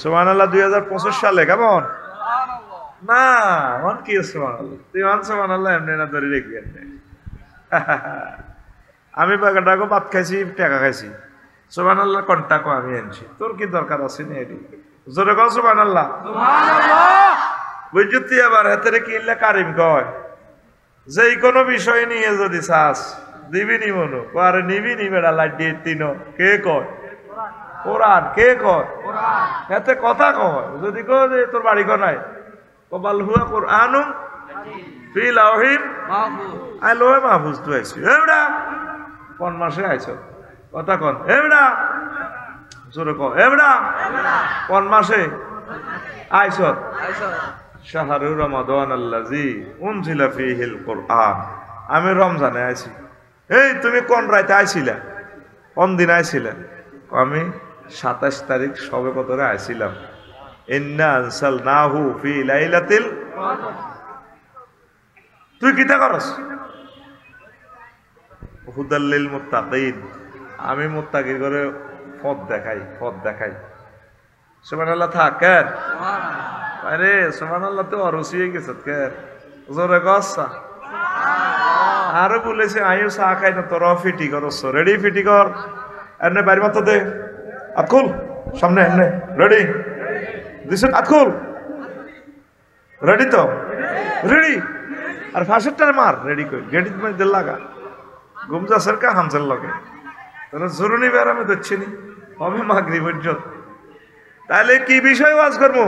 সুবহানাল্লাহ 2025 সালে কেমন না মন কি সুবহানাল্লাহ তুই মান সুবহানাল্লাহ এমনি না ধরে রেখে আমি বাগাটাকে ভাত খাইছি টাকা খাইছি সুবহানাল্লাহ কন্টাকো আমি আনছি তোর কি দরকার আছে না এটি জোরে কও সুবহানাল্লাহ সুবহানাল্লাহ বুঝতি আবার হাতে কি ইল্লা কারিম কয় যেই কোনো বিষয় নিয়ে যদি চাস দিবি নি মনো আরে নিবি নি বেড়া লাড্ডি তিনো কে কয় কোরআন কে কয় কোরআন এতে কথা কয় যদি কয় যে তোর বাড়ি কো নাই কবাল হুয়া কোরআনুম ফি লাউহিম মাহফুজ আই লোহে মাহফুজ তো আইছি এবড়া কোন মাসে আইছো কথা কোন এবড়া জোরে কও এবড়া কোন মাসে আইছো শাহরুর রমাদান আল্লাযী উনজিলা ফীহিল কুরআন আমি রমজানে আইছি এই তুমি কোন রাতে আইছিলা কোন দিন আইছিলা আমি 27 তারিখ সবে কদরে আইছিলাম ইন্না আনসালনাহু ফি লাইলাতিল কদর তুই কিটা করস হুদাল লিল মুত্তাকিন আমি মুত্তাকির করে পথ দেখাই সুবহানাল্লাহ থাকেন সুবহানাল্লাহ আরে সুবহানাল্লাহ তো অরসি হয়ে গেছে কেন জোরে গসা আরে বলেছে আয়ু চা খাই না তোর ফিটি করছ রেডি ফিটি কর এনে বাড়ি মত দে আকুল সামনে এনে রেডি দিছেন আকুল রেডি তো রেডি আর ফাঁসেরটার মার রেডি কই গেটিত মানে দিল লাগা গুমজা সরকা হামজার লগে তোর জরুরি বেরামে দিচ্ছি নি হবে মাগরিব পর্যন্ত তাহলে কি বিষয় ওয়াজ করবো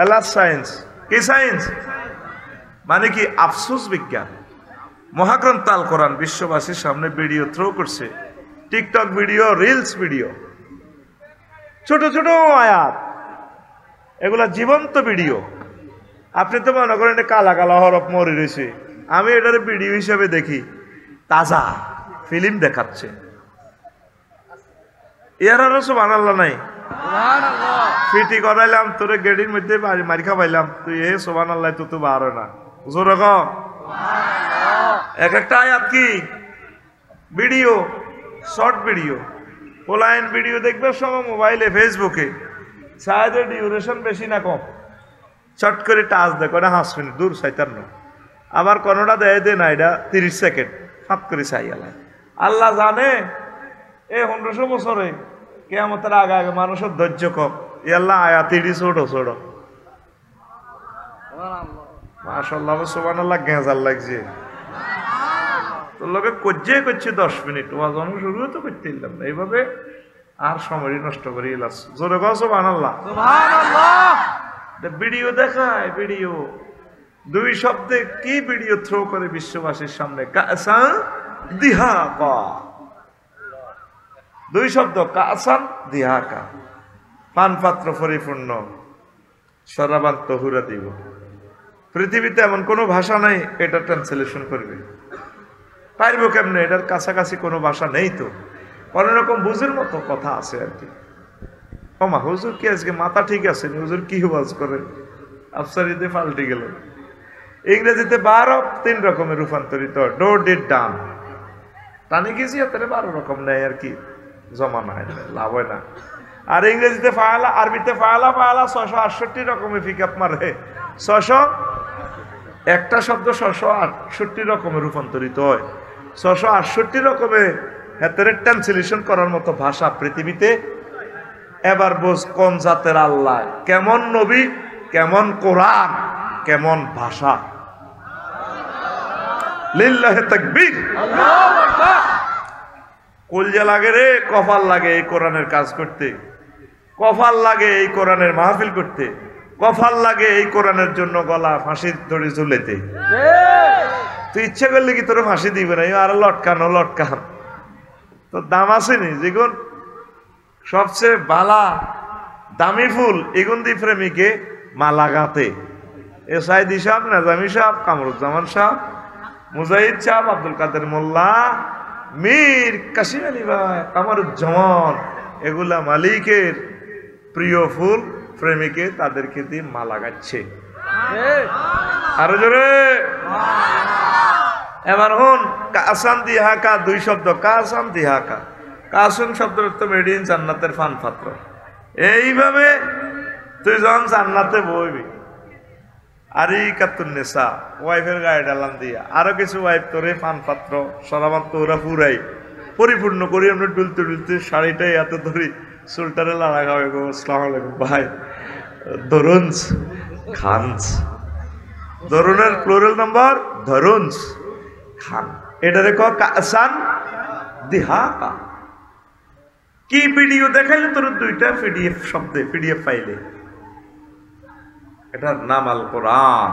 এলাস সায়েন্স কি সায়েন্স মানে কি আফসোস বিজ্ঞান মহাগ্রন্থ আল কোরআন বিশ্ববাসীর সামনে ভিডিও থ্রো করছে টিকটক ভিডিও রিলস ভিডিও ছোট ছোট আয়াত এগুলা জীবন্ত ভিডিও আপনি তো মনে করেন কালা কালা হরফ মরে রয়েছে আমি এটার ভিডিও হিসেবে দেখি তাজা ফিল্ম দেখাচ্ছে ইয়ার আরো সুবহানাল্লাহ নাই ফিটি করাইলাম তোরে গেডির মধ্যে মারি খাবাইলাম তুই এ সুবহানাল্লাহ তো বার হয় না জোরে কও এক একটা আয়াত কি ভিডিও শর্ট ভিডিও পোলাইন ভিডিও দেখবে সব মোবাইলে ফেসবুকে সাইডের ডিউরেশন বেশি না কম চট করে টাচ দেখো না 5 মিনিট দূর সাইতার না আবার কোনটা দেয় দে না এটা 30 সেকেন্ড ফাট করে চাইয়ালা আল্লাহ জানে এই 1500 বছরে কিয়ামতের আগে আগে মানুষের ধৈর্য কম এ আল্লাহ আয়াত ইডি ছোট ছোট মাশাআল্লাহ সুবহানাল্লাহ গেঁজাল লাগছে তোর লোকে করছে 10 মিনিট ওয়াজ শুরু তো করতে দিলাম না এইভাবে আর সময় নষ্ট করে এলাস জোরে কও সুবহানাল্লাহ সুবহানাল্লাহ ভিডিও দেখায় ভিডিও দুই শব্দে কি ভিডিও থ্রো করে বিশ্ববাসীর সামনে কাসান দিহাকা দুই শব্দ কাসান দিহাকা পান পাত্র পরিপূর্ণ শরাবান তহুরা দিব পৃথিবীতে এমন কোনো ভাষা নাই এটা ট্রান্সলেশন করবে পারবো কেমনে এটার কাছাকাছি কোনো ভাষা নেই তো কোনো রকম বুঝের মতো কথা আছে আর কি ওমা হুজুর কি আজকে মাথা ঠিক আছে হুজুর কি ওয়াজ করে আফসারিতে পাল্টে গেল ইংরেজিতে 3 রকমের রূপান্তরিত ডো ডিড ডান টানি গেছি তাহলে 12 রকম নেই আর কি জমা নাই লাভ হয় না আর ইংরেজিতে ফায়ালা আরবিতে ফায়ালা 668 রকমের পিকআপ মারে 600 একটা শব্দ 668 রকমের রূপান্তরিত হয় 668 রকমের হাতের ট্রান্সলেশন করার মতো ভাষা পৃথিবীতে এবার বোঝ কোন জাতের আল্লাহ কেমন নবী কেমন কোরআন কেমন ভাষা লিল্লাহি তাকবীর আল্লাহু আকবার কলজা লাগে রে কপাল লাগে এই কোরআনের কাজ করতে কপাল লাগে এই কোরআনের মাহফিল করতে কপাল লাগে এই কোরআনের জন্য গলা ফাঁসির দড়ি ঝুলাইতে তুই ইচ্ছা করলে কি তোর ফাঁসি দিবে না আর লটকানো লটকান তোর দাম আসেনি যেগুন সবচেয়ে বালা দামি ফুল এগুন দি প্রেমিকে মালা গাতে এ সাইদি সাহেব নাজামি সাহেব কামরুজ্জামান সাহেব মুজাহিদ সাহেব আব্দুল কাদের মোল্লা মীর কাশিম আলী ভাই কামরুজ্জামান এগুলা মালিকের প্রিয় ফুল প্রেমিকে তাদেরকে দিয়ে মালা গাচ্ছে আরো জোরে এবার হন কাসান দিহাকা দুই শব্দ কাসান দিহাকা কাসুন শব্দের অর্থ মেড ইন জান্নাতের পান পাত্র এইভাবে তুই যখন জান্নাতে বইবি আর এই কাতুন নেশা ওয়াইফের গায়ে ডালান দিয়া আরো কিছু ওয়াইফ তোরে পান পাত্র সরাবান তোরা পুরাই পরিপূর্ণ করি আমরা ডুলতে ডুলতে শাড়িটাই এত ধরি চুলটারে লাড়া খাওয়া গো আসসালামু আলাইকুম ভাই ধরুনস খানস ধরুনের প্লুরাল নাম্বার ধরুনস খান এটারে ক কাসান দিহাকা কি ভিডিও দেখাইলে তোর দুইটা পিডিএফ শব্দে পিডিএফ ফাইলে এটার নাম আল কোরআন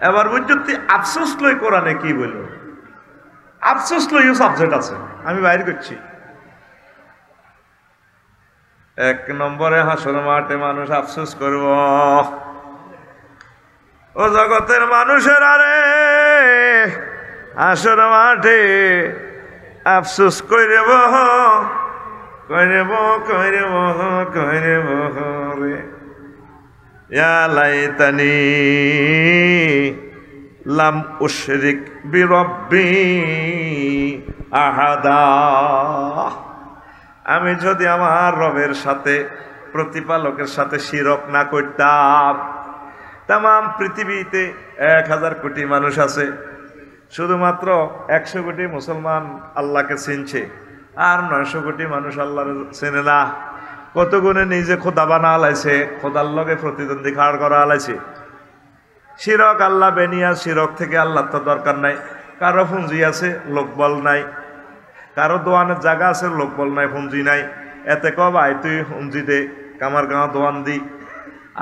এবার বুঝতে আফসোস লই কোরআনে কি বলল আফসোস লইও সাবজেক্ট আছে আমি বাইর করছি এক নম্বরে হাসর মাঠে মানুষ আফসোস করব ও জগতের মানুষের আরে হাসর মাঠে আফসোস কইরেব কইরেব কইরেব কইরেব রে ইয়া লাইতানি লাম উশরিক বিরব্বি আহাদা আমি যদি আমার রবের সাথে প্রতিপালকের সাথে শিরক না করতাম তাম পৃথিবীতে 1000 কোটি মানুষ আছে শুধুমাত্র 100 কোটি মুসলমান আল্লাহকে চিনছে আর 900 কোটি মানুষ আল্লাহর চেনে না কত গুণে নিজে খোদা বানা আলাইছে খোদার লগে প্রতিদ্বন্দ্বী খাড় করা আলাইছে শিরক আল্লাহ বেনিয়া শিরক থেকে আল্লাহ তো দরকার নাই কারো পুঁজি আছে লোকবল নাই কারো দোয়ানের জায়গা আছে লোকবল নাই পুঁজি নাই এতে ক ভাই তুই পুঁজি দে কামার গাঁও দোয়ান দি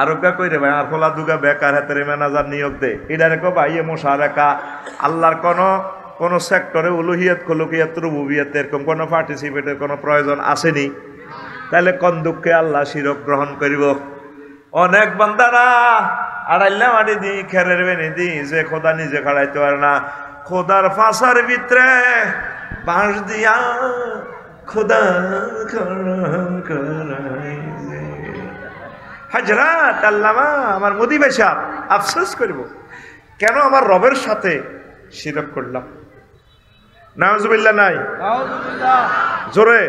আরো কা কই রে ভাই আর ফলা দুগা বেকার হাতের ম্যানেজার নিয়োগ দে এটারে ক ভাই এ মোশারেকা আল্লাহর কোন সেক্টরে উলুহিয়াত খলুকিয়াত রুবুবিয়াত এরকম কোন পার্টিসিপেটের কোনো প্রয়োজন আসেনি তাহলে কোন দুঃখে আল্লাহ শিরক গ্রহণ করিব অনেক বান্দারা আড়াইলা মাটি দি খেরের বেনি দি যে খোদা নিজে খাড়াইতে পারে না খোদার ফাঁসার ভিতরে বাঁশ দিয়া খোদা হাজরাত আল্লামা আমার মুদি বেশা আফসোস করিব কেন আমার রবের সাথে শিরক করলাম নাউজুবিল্লাহ নাই জোরে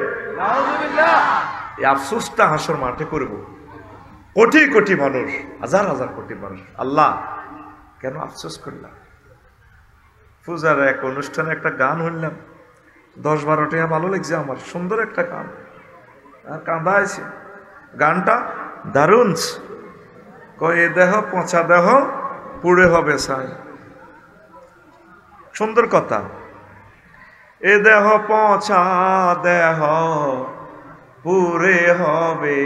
এই আফসোসটা হাসর মাঠে করব কোটি কোটি মানুষ হাজার হাজার কোটি মানুষ আল্লাহ কেন আফসোস করলাম পূজার এক অনুষ্ঠানে একটা গান শুনলাম 10-12 টাকা ভালো লাগছে আমার সুন্দর একটা গান আর কাঁদা আছে গানটা দারুণ কয়ে দেহ পচা দেহ পুড়ে হবে ছাই সুন্দর কথা এ দেহ পচা দেহ পুরে হবে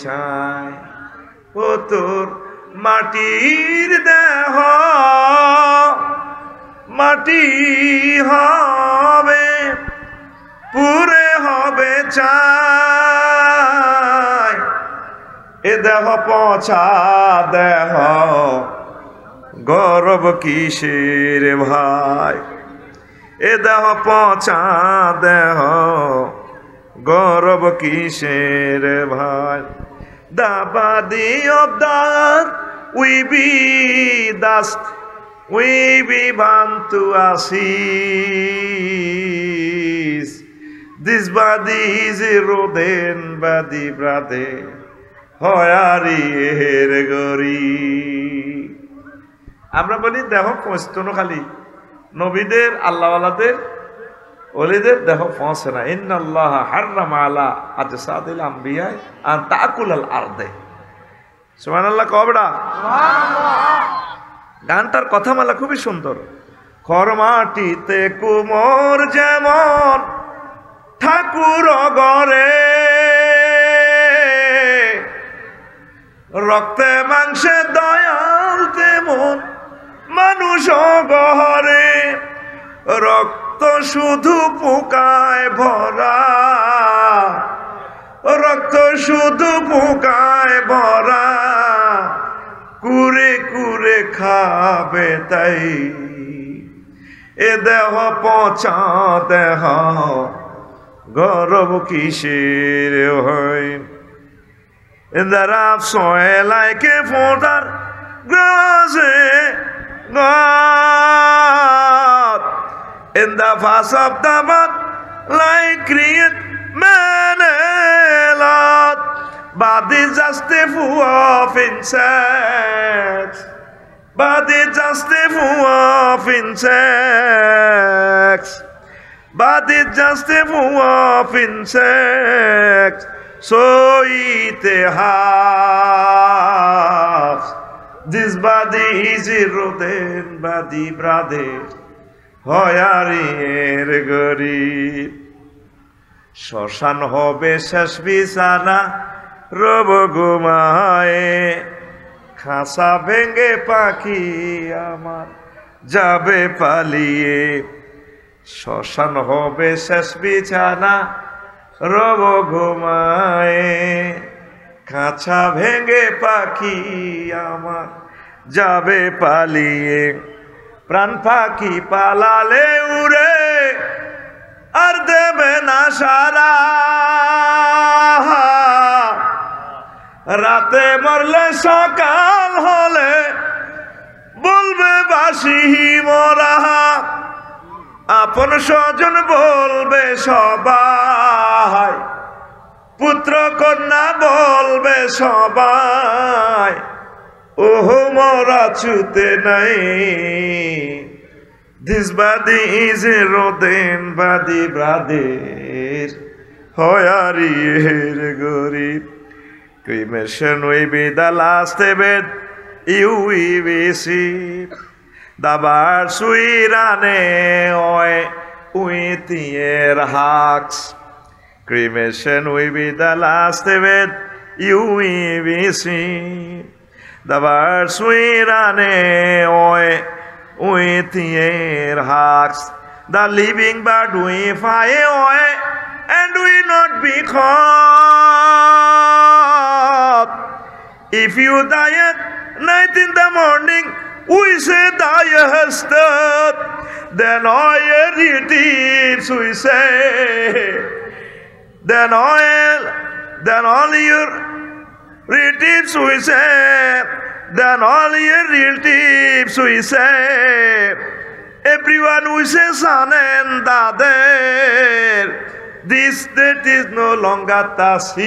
ছাই ও তোর মাটির দেহ মাটি হবে পুরে হবে ছাই এ দেহ পচা দেহ গৌরব কিসের ভাই এ দেহ পচা দেহ গৌরব কিসের ভাই the body of that we be dust we be bound to ashes this body is a rodin body brother hoyari her gori আমরা বলি দেহ পৌঁছতো খালি নবীদের আল্লাহওয়ালাদের ওলিদের দেহ পৌঁছে না ইন্নাল্লাহ হাররামা আলা আজসাদিল আমবিয়া আন তাকুলাল আরদে সুবহানাল্লাহ কবড়া সুবহানাল্লাহ গানটার কথামালা খুবই সুন্দর খরমাটিতে কুমোর যেমন ঠাকুর গরে রক্তে মাংসে দয়াল তেমন মানুষ গহরে রক্ত শুধু পোকায় ভরা রক্ত শুধু পোকায় ভরা কুরে কুরে খাবে তাই এ দেহ পচা দেহ গৌরব কিসের হয় Thereof soil like a folder grows God in the face of the mud like create man a lot Body just a full of insects. Body just a full of insects. Body just a full of insects. So it has. This body is eroded, body brother. হয়ারির গরিব শ্মশান হবে শেষ বিছানা রব ঘুমায়ে খাঁচা ভেঙে পাখি আমার যাবে পালিয়ে শ্মশান হবে শেষ বিছানা রব ঘুমায়ে খাঁচা ভেঙে পাখি আমার যাবে পালিয়ে প্রাণ পাখি পালালে উড়ে আর দেবে না সারা রাতে মরলে সকাল হলে বলবে বাসি মরা আপন স্বজন বলবে সবাই পুত্র কন্যা বলবে সবাই ওহো মরা ছুতে নাই This body is eroding body brother হয়ারির গরিব Cremation will be the last event you will receive The birds will run away with their hugs Cremation will be the last event you will receive The birds will run away with their hugs. The living bird will fly away and will not be caught. If you die at night in the morning, we say thou hast died. Then all your relatives we say. Then all your relatives we say. Then all your relatives we say. Everyone we say son and daughter. This death is no longer the same.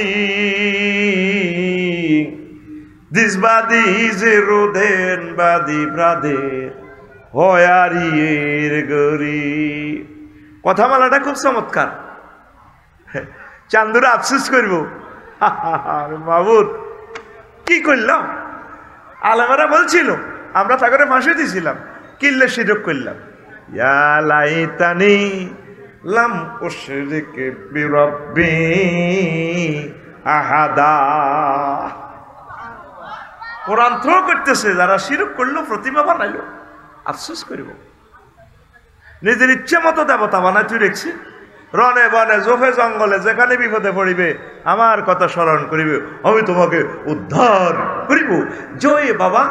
This body is eroded body brother. হয়ারির গরিব কথামালাটা খুব চমৎকার চান্দুরা আফসোস করব মাহবুব কি করলাম আলেমেরা বলছিল আমরা তাকে ফাঁসি দিয়েছিলাম কিল্লে শিরক করলাম ইয়া লাইতানি লাম উশরিক বিরাব্বি আহাদা কোরআন থ্রো করতেছে যারা শিরক করলো প্রতিমা বানাইলো আফসোস করিব নিজের ইচ্ছে মতো দেবতা বানাই তুই রেখছি রনে বনে জোফে জঙ্গলে যেখানে বিপদে পড়িবে আমার কথা স্মরণ করিবে আমি তোমাকে উদ্ধার করিব জয় বাবা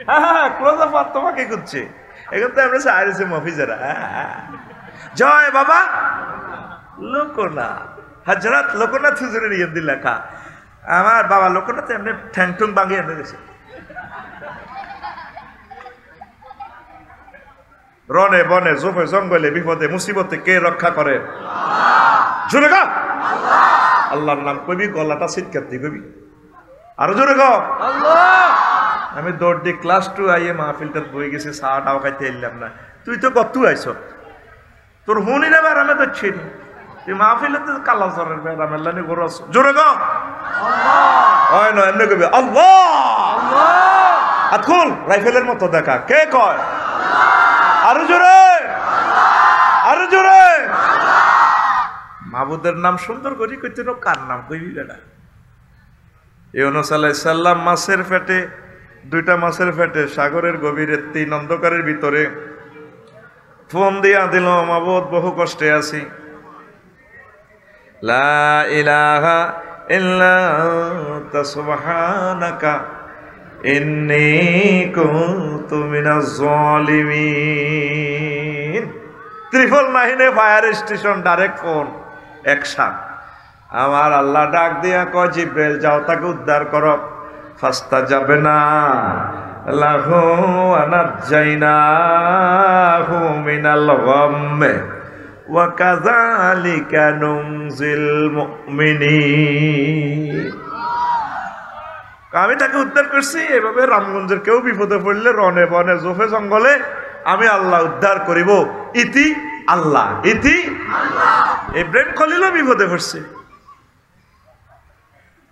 হ্যাঁ ক্লোজ আপ তোমাকে করছে এখন তো আমরা সাইরেছে মফিজারা জয় বাবা লোকনাথ হযরত লোকনাথ হুজুরের ইয়াদি লেখা আমার বাবা লোকনাথ এমনি ঠ্যাং ঠুং ভাঙিয়ে এনে গেছে রনে বনে জোফে জঙ্গলে বিপদে মুসিবতে কে রক্ষা করে জোরে গো আল্লাহর নাম কইবি গলাটা সিটকাত দি কইবি আর জোরে গো আল্লাহ আমি দৌড় দি ক্লাস 2 আইয়ে মাহফিলটাত বই গেছে সাটাও খাইতে এলাম না তুই তো কত আইছ তোর হুনি না বারামে তো ছিনি তুই মাহফিলতে কালা জরের বারামেলানি গরস জোরে গো আল্লাহ ওই না এমনি কইবি আল্লাহ আল্লাহ আতকুল রাইফেলের মতো দেখা কে কয় আরো জোরে আরো জোরে মাহবুদের নাম সুন্দর করি কইতে নো কার নাম কইবি বেটা ইউনূস আলাইহিস সালাম মাছের পেটে দুইটা মাছের পেটে সাগরের গভীরে তিন অন্ধকারের ভিতরে ফোন দিয়া দিল মাহবুদ বহু কষ্টে আছি লা ইলাহা ইল্লা আনতা সুবহানাকা ইন্নী কুনতু মিনাজ জালিমিন ত্রিপল নাইনে fire station direct phone action আমার আল্লাহ ডাক দিয়া কয় জিব্রাইল যাও তাকে উদ্ধার করো ফাস্তা যাবে না লাহু আনাজাইনাহু মিনাল গাম্মে ওয়া কাযালিকা নুনজিল মুমিনিন। আমি তাকে উদ্ধার করছি। এভাবে রামগঞ্জের কেউ বিপদে পড়লে রনে বনে জোফে জঙ্গলে আমি আল্লাহ উদ্ধার করিব। ইতি আল্লাহ, ইতি আল্লাহ। ইব্রাহিম খলিলও বিপদে পড়ছে,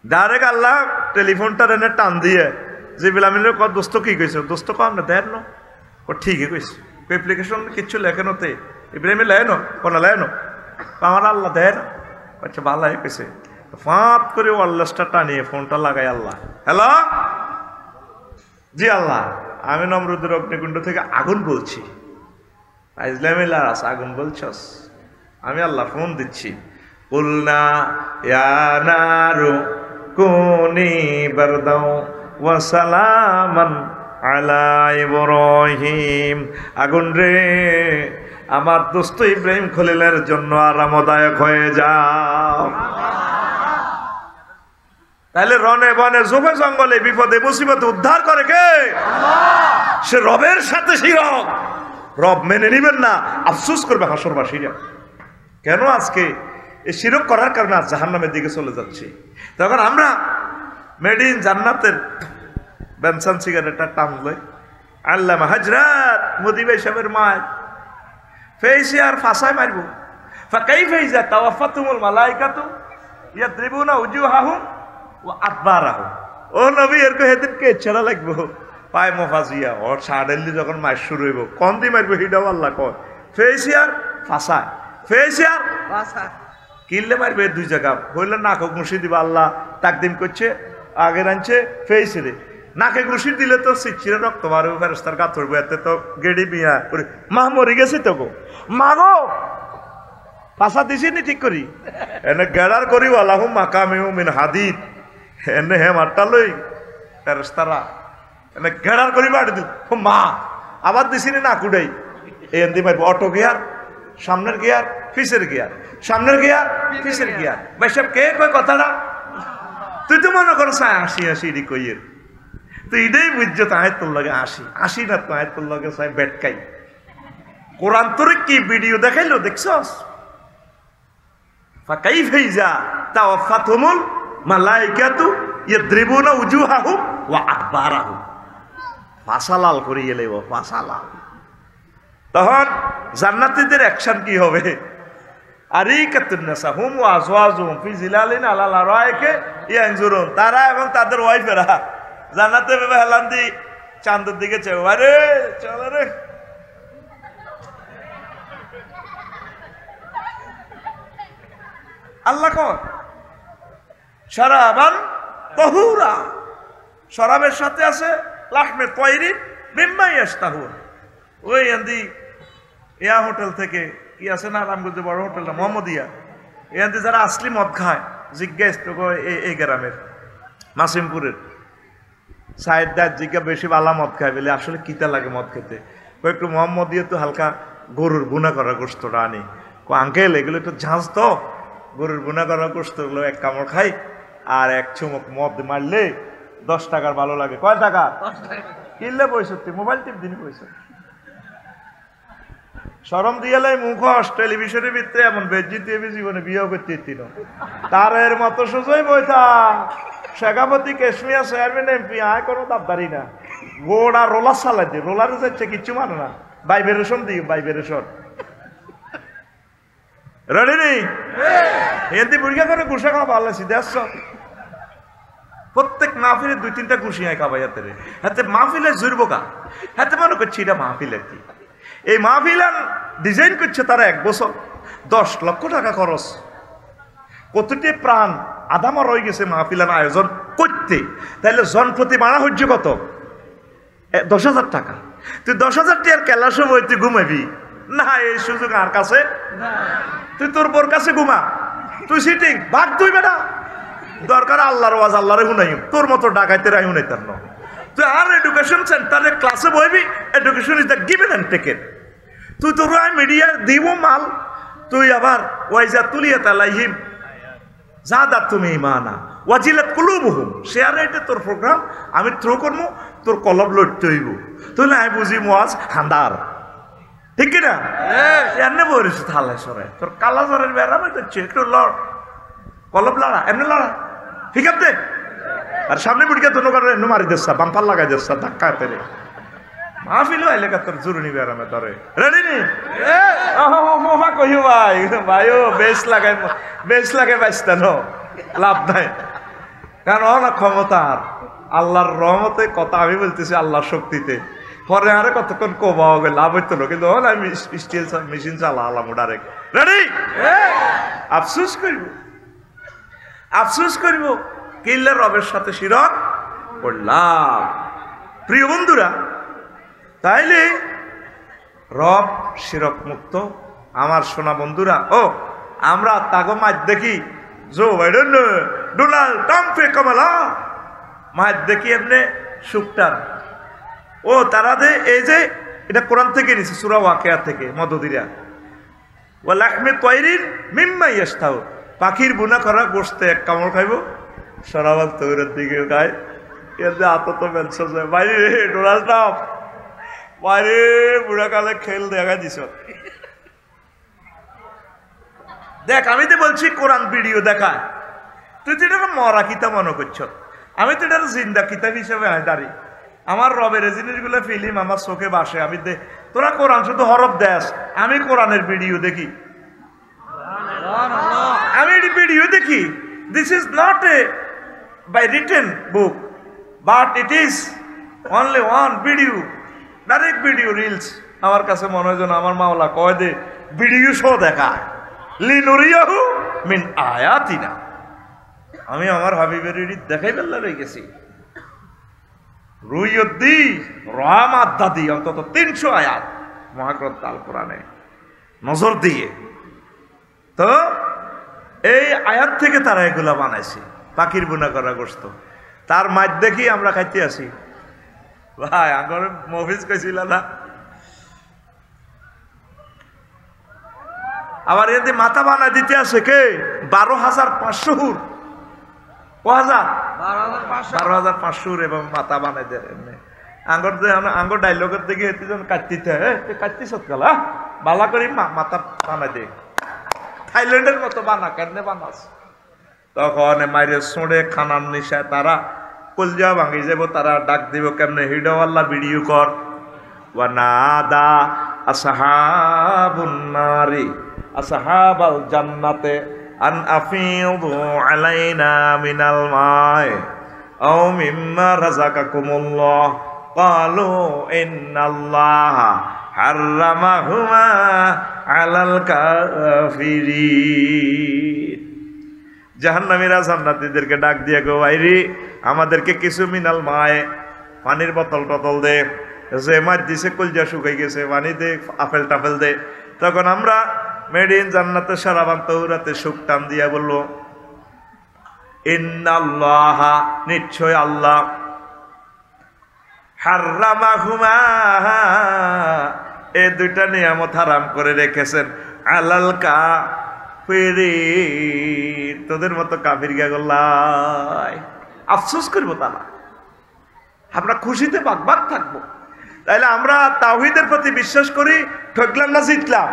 ডাইরেক্ট আল্লাহ টেলিফোনটা এনে টান দিয়ে জিবরিল আমিনের কত দোস্ত কি কইছে, দোস্ত কম না দেন না, ও ঠিকই কইছে। অ্যাপ্লিকেশন কিচ্ছু লেখেন হতে ইব্রাহিমে লেনো কোন লেনো আমার আল্লাহ দেন। আচ্ছা ভালো কইছে, ফাঁপ করে ওয়ারলেসটা টানিয়ে ফোনটা লাগাই আল্লাহ, হ্যালো জি আল্লাহ, আমি নমরুদের অগ্নিকুণ্ড থেকে আগুন বলছি। ইসলামিল্লাহ আগুন বলছস? আমি আল্লাহ ফোন দিচ্ছি। কুলনা ইয়া নারু কুনি বারদাও ওয়া সালামান আলা ইব্রাহিম। আগুন রে আমার দোস্ত ইব্রাহিম খলিলের জন্য আরামদায়ক হয়ে যাও। তাহলে রনে বনে জোফে জঙ্গলে বিপদে মুসিবতে উদ্ধার করে কে? সে রবের সাথে শিরক। রব মেনে নিবেন না, আফসোস করবে হাসরবাসীরা। কেন আজকে এই শিরক করার কারণে আজ জাহান্নামের দিকে চলে যাচ্ছি। তখন আমরা মেড ইন জান্নাতের বেনসান সিগারেটটা টানলে আল্লামা হযরত মোদি ভাই সাহেবের মায় ফেইসে আর ফাঁসায় মারবো। ফাকাইফা ইযা তাওয়াফাতুমুল মালাইকাতু ইয়াদরিবুনা উজুহাহুম ওয়া আদবারাহুম। ও নবী এর কো হেদিন কে ছাড়া লাগবো পায় মোফাজিয়া ওর সাডেনলি যখন মার শুরু হইব কোন দি মারবো হিডাও আল্লাহ কয় ফেইসে আর ফাঁসায়, ফেইসে আর ফাঁসায় কিনলে মারবে দুই জায়গা হইলে নাক ঘুষি দিবা আল্লাহ তাকদিম করছে আগে আনছে ফেইসে রে নাকে ঘুষি দিলে তো সিচ্ছিরে রক্ত মারবে ফেরেশতার গা ধরবে এতে তো গেড়ি বিয়া করে মা মরে গেছে তো গো মা গো পাশা দিছি নি ঠিক করি এনে গেড়ার করি আল্লাহু মাকামিউ মিন হাদিদ এনে হে মারটা লই ফেরেশতারা এনে গেড়ার করি বাড়ি দিল মা আবার দিছি নি না কুড়াই এন্দি মারবে অটো গিয়ার সামনের গিয়ার পিছের গিয়ার সামনের গিয়ার পিছের গিয়ার ভাই সব কে কয় কথাটা তুই তো মনে করো চাই আসি আসি এটি কইয়ের তুই এটাই বুঝছো তাই তোর লগে আসি আসি না তাই তোর লগে চাই বেটকাই কোরআন তোর কি ভিডিও দেখাইলো দেখছস ফাকাইফা ইযা তাওয়াফাতুমুল মালাইকাতু ইয়াদরিবুনা উজুহাহুম ওয়া আদবারাহুম। ফাসালাল করি এলেব ফাসালাল। তখন জান্নাতীদের অ্যাকশন কি হবে? আরিকাতুন নিসা হুম ওয়া আজওয়াজুহুম ফি জিলালিন আলাল আরাইকে ইয়ানজুরুন। তারা এবং তাদের ওয়াইফেরা জান্নাতে ভেবে হেলান দি চাঁদের দিকে চেয়ে আরে চল রে আল্লাহ কর শরাবান তাহুরা, শরাবের সাথে আছে লাহমে তয়রিন মিম্মা ইয়াশতাহুন। ওই আন্দি এয়া হোটেল থেকে কি আছে না রামগঞ্জে বড় হোটেলটা মোহাম্মদিয়া, এই আন্দি যারা আসলি মদ খায় জিজ্ঞেস তো এই গ্রামের মাসিমপুরের সাইড দাঁত জিজ্ঞা বেশি বালা মদ খায় বলে আসলে কিতা লাগে মদ খেতে একটু মোহাম্মদিয়া তো হালকা গরুর বুনা করা গোস্তটা আনি আঙ্কেল এগুলো একটু ঝাঁজ তো গরুর বুনা করা গোস্তগুলো এক কামড় খাই আর এক চুমুক মদ মারলে 10 টাকার ভালো লাগে। কয় টাকা? কিনলে 65। মোবাইল টিপ দিন পয়সা সরম দিয়ালে মুখোশ টেলিভিশনের ভিতরে এমন বেজ্জিত জীবনে বিয়ে করতে দিন তার এর মতো সোজই বইতা শেখাপতি কেশমিয়া চেয়ারম্যান এমপি আয় কোনো দাবদারি না গোড়া রোলার চালাই দিয়ে রোলারে যাচ্ছে কিচ্ছু মানে না ভাইব্রেশন দিই ভাইব্রেশন রেডি নেই এমনি পরীক্ষা করে ঘুষা খাওয়া ভালো আছি দেখছ প্রত্যেক মাহফিলে 2-3টা ঘুষি হয় খাবাই হাতে রে হাতে মাহফিলে জুড়বো কা হাতে মনে করছি এটা মাহফিলের কি এই মাহফিল ডিজাইন করছে তারা 1 বছর 10 লক্ষ টাকা খরচ কতটি প্রাণ আদামা রয়ে গেছে মাহফিলার আয়োজন করতে তাহলে জনপ্রতি মারা হচ্ছে কত 10,000 টাকা তুই 10,000 টাকার কেলার সময় তুই ঘুমাবি না এই সুযোগ আর কাছে তুই তোর বোর কাছে ঘুমা তুই সিটিং ভাগ তুই বেটা দরকার আল্লাহর ওয়াজ আল্লাহরে শুনাই তোর মতো ডাকাইতে রাই শুনাইতার না তুই আর এডুকেশন সেন্টারে ক্লাসে বইবি education is the given and taken তুই তোর মিডিয়া দিব মাল তুই আবার ওয়াইজা তুলিয়া তালাইহিম জাদা তুমি ইমানা ওয়াজিলাত কুলুবুহুম শেয়ার এটা তোর প্রোগ্রাম আমি থ্রো করবো তোর কলব লড়তে হইব তুই আমি বুঝি ওয়াজ হান্দার ঠিক কিনা? এমনি বলিস থালে সরে তোর কালা জ্বরের ব্যারামে দেখছি একটু লড় কলব লড়া এমনি লড়া ঠিক আছে। আর সামনে বুড়িকে তো নগর এমনি মারি দিচ্ছা বাম্পার লাগাই দিচ্ছা ধাক্কা পেরে মাহফিল আইলে তোর জরুরি ব্যারামে ধরে রেডি নি কহিও ভাই ভাই ও বেশ লাগে বাইস্তান লাভ নাই কারণ ক্ষমতার আল্লাহর রহমতে কথা আমি বলতেছি আল্লাহর শক্তিতে পরে আরে কতক্ষণ কোবা হবে লাভ হইতো না কিন্তু আমি স্টিল মেশিন চালালাম ডাইরেক্ট রেডি আফসোস করিব কিল্লা রবের সাথে শিরক করলাম। প্রিয় বন্ধুরা তাইলে রব শিরক মুক্ত আমার সোনা বন্ধুরা ও আমরা তাগো মাছ দেখি জো বাইডেন ডোনাল্ড ট্রাম্পে কমলা মাছ দেখি এমনি সুকটান ও তারা যে এই যে এটা কোরআন থেকে নিছে সূরা ওয়াকিয়া থেকে মদদিরা ওয়া লাহমি তায়রিন মিম্মা ইয়াশতাউ পাখির বুনা করা গোশতে এক কামড় খাইব সরাবাল তৈরের দিকে খায় এর যে আত তো মেলছে বাইরে ডোনাল্ড ট্রাম্প বাইরে বুড়া কালে খেল দেখা দিছ দেখ আমি তো বলছি কোরআন ভিডিও দেখা তুই তো এটা মরা কিতাব মনে করছ আমি তো এটা জিন্দা কিতাব হিসেবে দাঁড়ি আমার রবের জিনিসগুলো ফিল্ম আমার চোখে বাসে আমি তোরা কোরআন শুধু হরফ দেশ আমি কোরআনের ভিডিও দেখি আমি ভিডিও দেখি this is not a by written book but it is only one video direct video reels আমার কাছে মনে হয় যেন আমার মাওলা কয় দে ভিডিও শো দেখা লিনুরিয়াহু মিন আয়াতিনা আমি আমার হাবিবের রিড দেখাই বেলা রয়ে গেছি রুইয়দ্দি রহমাত দাদি অন্তত 300 আয়াত মহাগ্রন্থ আল কোরআনে নজর দিয়ে তো এই আয়াত থেকে তারা এগুলা বানাইছে পাখির বুনা করা গোশত তার মাছ দেখি আমরা খাইতে আসি ভাই আমার মফিজ কইছিল না আবার এতে মাথা বানা দিতে আছে কে 12,500 হুর 12,500 এবং মাথা বানাই দেয় এমনি আঙ্গর যে আঙ্গর ডাইলগের দিকে এতজন কাটতিতে কাটতিস কালা বালা করি মাথা বানাই দে থাইল্যান্ডের মতো বানা কেমনে বানাস তখন মাইরে সোঁড়ে খানার নিশায় তারা কলজা ভাঙি যাব তারা ডাক দিব কেমনে হিডওয়াল্লা ভিডিও কর ওয়ানাদা আসহাবুন নারি আসহাবাল জান্নাতে আন আফিদু আলাইনা মিনাল মাই আও মিম্মা রাযাকাকুমুল্লাহ ক্বালু ইন্নাল্লাহা হাররামাহুমা আলাল কাফিরিন জাহান্নামীরা জান্নাতীদেরকে ডাক দিয়ে গো ভাইরি আমাদেরকে কিছু মিনাল মায়ে পানির বোতল টতল দে যে মাছ দিছে কলজা শুকাই গেছে পানি দে আপেল টাপেল দে তখন আমরা মেড ইন জান্নাতে সারাবান তৌরাতে সুখ টান দিয়া বলল ইন্নাল্লাহা নিশ্চয় আল্লাহ হাররামাহুমা এই দুইটা নিয়ামত হারাম করে রেখেছেন আলাল কাফিরিন তোদের মতো কাফির গেলাই আফসোস করবো তারা আমরা খুশিতে বাগবাগ থাকবো তাইলে আমরা তাওহীদের প্রতি বিশ্বাস করি ঠকলাম না জিতলাম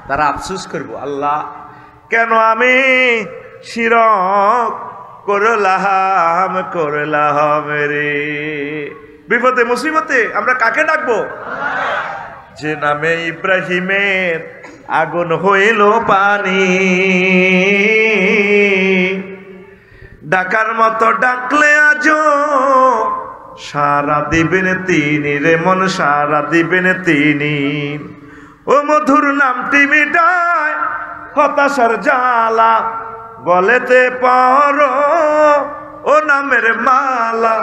তারা আফসোস করবো আল্লাহ কেন আমি শিরক করলাম রে বিপদে মুসিবতে আমরা কাকে ডাকবো যে নামে ইব্রাহিমের আগুন হইল পানি ডাকার মতো ডাকলে আজো সারা দিবেন তিনি রে মন সারা দিবেন তিনি ও মধুর নামটি মিটায় হতাশার জ্বালা গলেতে পর ও নামের মালা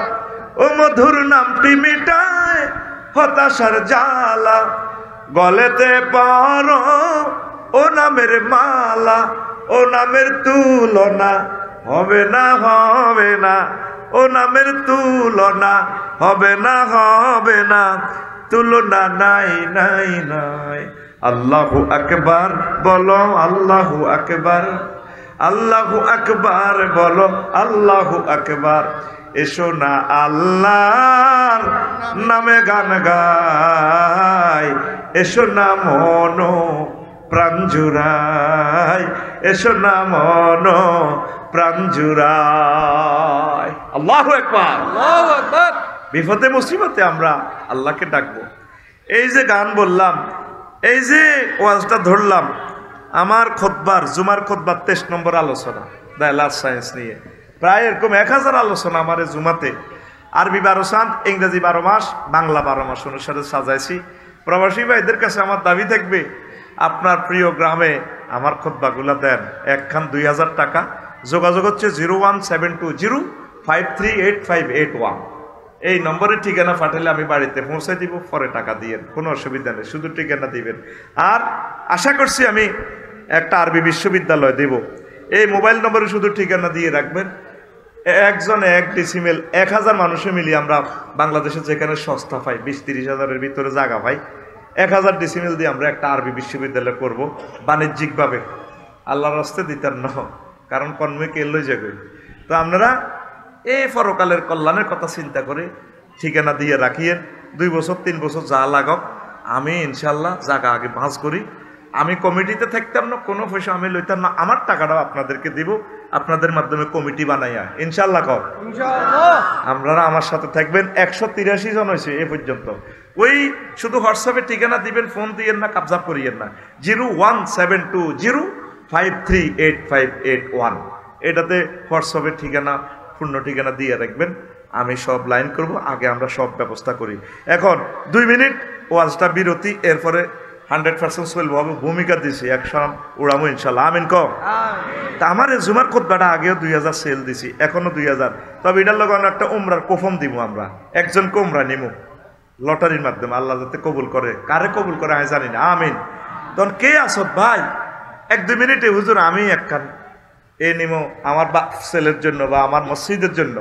ও মধুর নামটি মিটায় হতাশার জ্বালা গলেতে পর ও নামের মালা ও নামের তুলনা হবে না হবে না ও নামের তুলনা হবে না হবে না তুলনা নাই নাই নাই আল্লাহু আকবার বলো আল্লাহু আকবার আল্লাহু আকবার বলো, আল্লাহু আকবার। এসো না আল্লাহর নামে গান গাই, এসো না মন প্রাণ জুড়াই, এসো না মন প্রাণ জুড়াই। আল্লাহু আকবার, আল্লাহু আকবার। বিপদে মুসিবতে আমরা আল্লাহকে ডাকবো। এই যে গান বললাম, এই যে ওয়াজটা ধরলাম, আমার খুতবার জুমার খুতবার 23 নম্বর আলোচনা দ্য লাস্ট সায়েন্স নিয়ে। প্রায় এরকম 1000 আলোচনা আমার জুমাতে। আরবি 12 চাঁদ, ইংরেজি 12 মাস, বাংলা 12 মাস অনুসারে সাজাইছি। প্রবাসী ভাইদের কাছে আমার দাবি থাকবে, আপনার প্রিয় গ্রামে আমার খুতবাগুলা দেন, একখান 2000 টাকা। যোগাযোগ হচ্ছে 01720538581। এই নম্বরে ঠিকানা পাঠালে আমি বাড়িতে পৌঁছে দিব, পরে টাকা দিয়ে, কোনো অসুবিধা নেই, শুধু ঠিকানা দিবেন। আর আশা করছি আমি একটা আরবি বিশ্ববিদ্যালয় দেব। এই মোবাইল নম্বরে শুধু ঠিকানা দিয়ে রাখবেন। একজনে 1 ডিসিমেল, 1000 মানুষে মিলিয়ে আমরা বাংলাদেশে যেখানে সস্তা পাই, 20-30 হাজারের ভিতরে জায়গা পাই, 1000 ডিসিমেল দিয়ে আমরা একটা আরবি বিশ্ববিদ্যালয় করব বাণিজ্যিকভাবে। আল্লাহর রাস্তায় দিতার ন, কারণ কর্মকে লই যাবে। তো আপনারা এই পরকালের কল্যাণের কথা চিন্তা করে ঠিকানা দিয়ে রাখিয়েন। 2 বছর 3 বছর যা লাগক, আমি ইনশাল্লাহ জায়গা আগে ভাঁজ করি। আমি কমিটিতে থাকতাম না, কোনো পয়সা আমি লইতাম না, আমার টাকাটাও আপনাদেরকে দিব, আপনাদের মাধ্যমে কমিটি বানাইয়া ইনশাল্লাহ কর আপনারা আমার সাথে থাকবেন। 183 জন হয়েছে এ পর্যন্ত। ওই শুধু হোয়াটসঅ্যাপে ঠিকানা দিবেন, ফোন দিয়েন না, কাবজা করিয়েন না। 01720538581, এটাতে হোয়াটসঅ্যাপের ঠিকানা, পূর্ণ ঠিকানা দিয়ে রাখবেন। আমি সব লাইন করব, আগে আমরা সব ব্যবস্থা করি। এখন 2 মিনিট ওয়াজটা বিরতি, এরপরে 100% চলবো হবে। ভূমিকা দিছি, 100 উড়ামো ইনশাল্লাহ। আমিন কম। তা আমার জুমার খুতবাটা আগেও 2000 সেল দিছি, এখনো 2000। তবে এটার লগে একটা উমরার কোফম দিব, আমরা একজনকে উমরা নিমু লটারির মাধ্যমে, আল্লাহ যাতে কবুল করে। কারে কবুল করে আমি জানি না। আমিন। তখন কে আসত ভাই? 1-2 মিনিটে হুজুর আমি একখান এ নিমো আমার ছেলের জন্য বা আমার মসজিদের জন্য।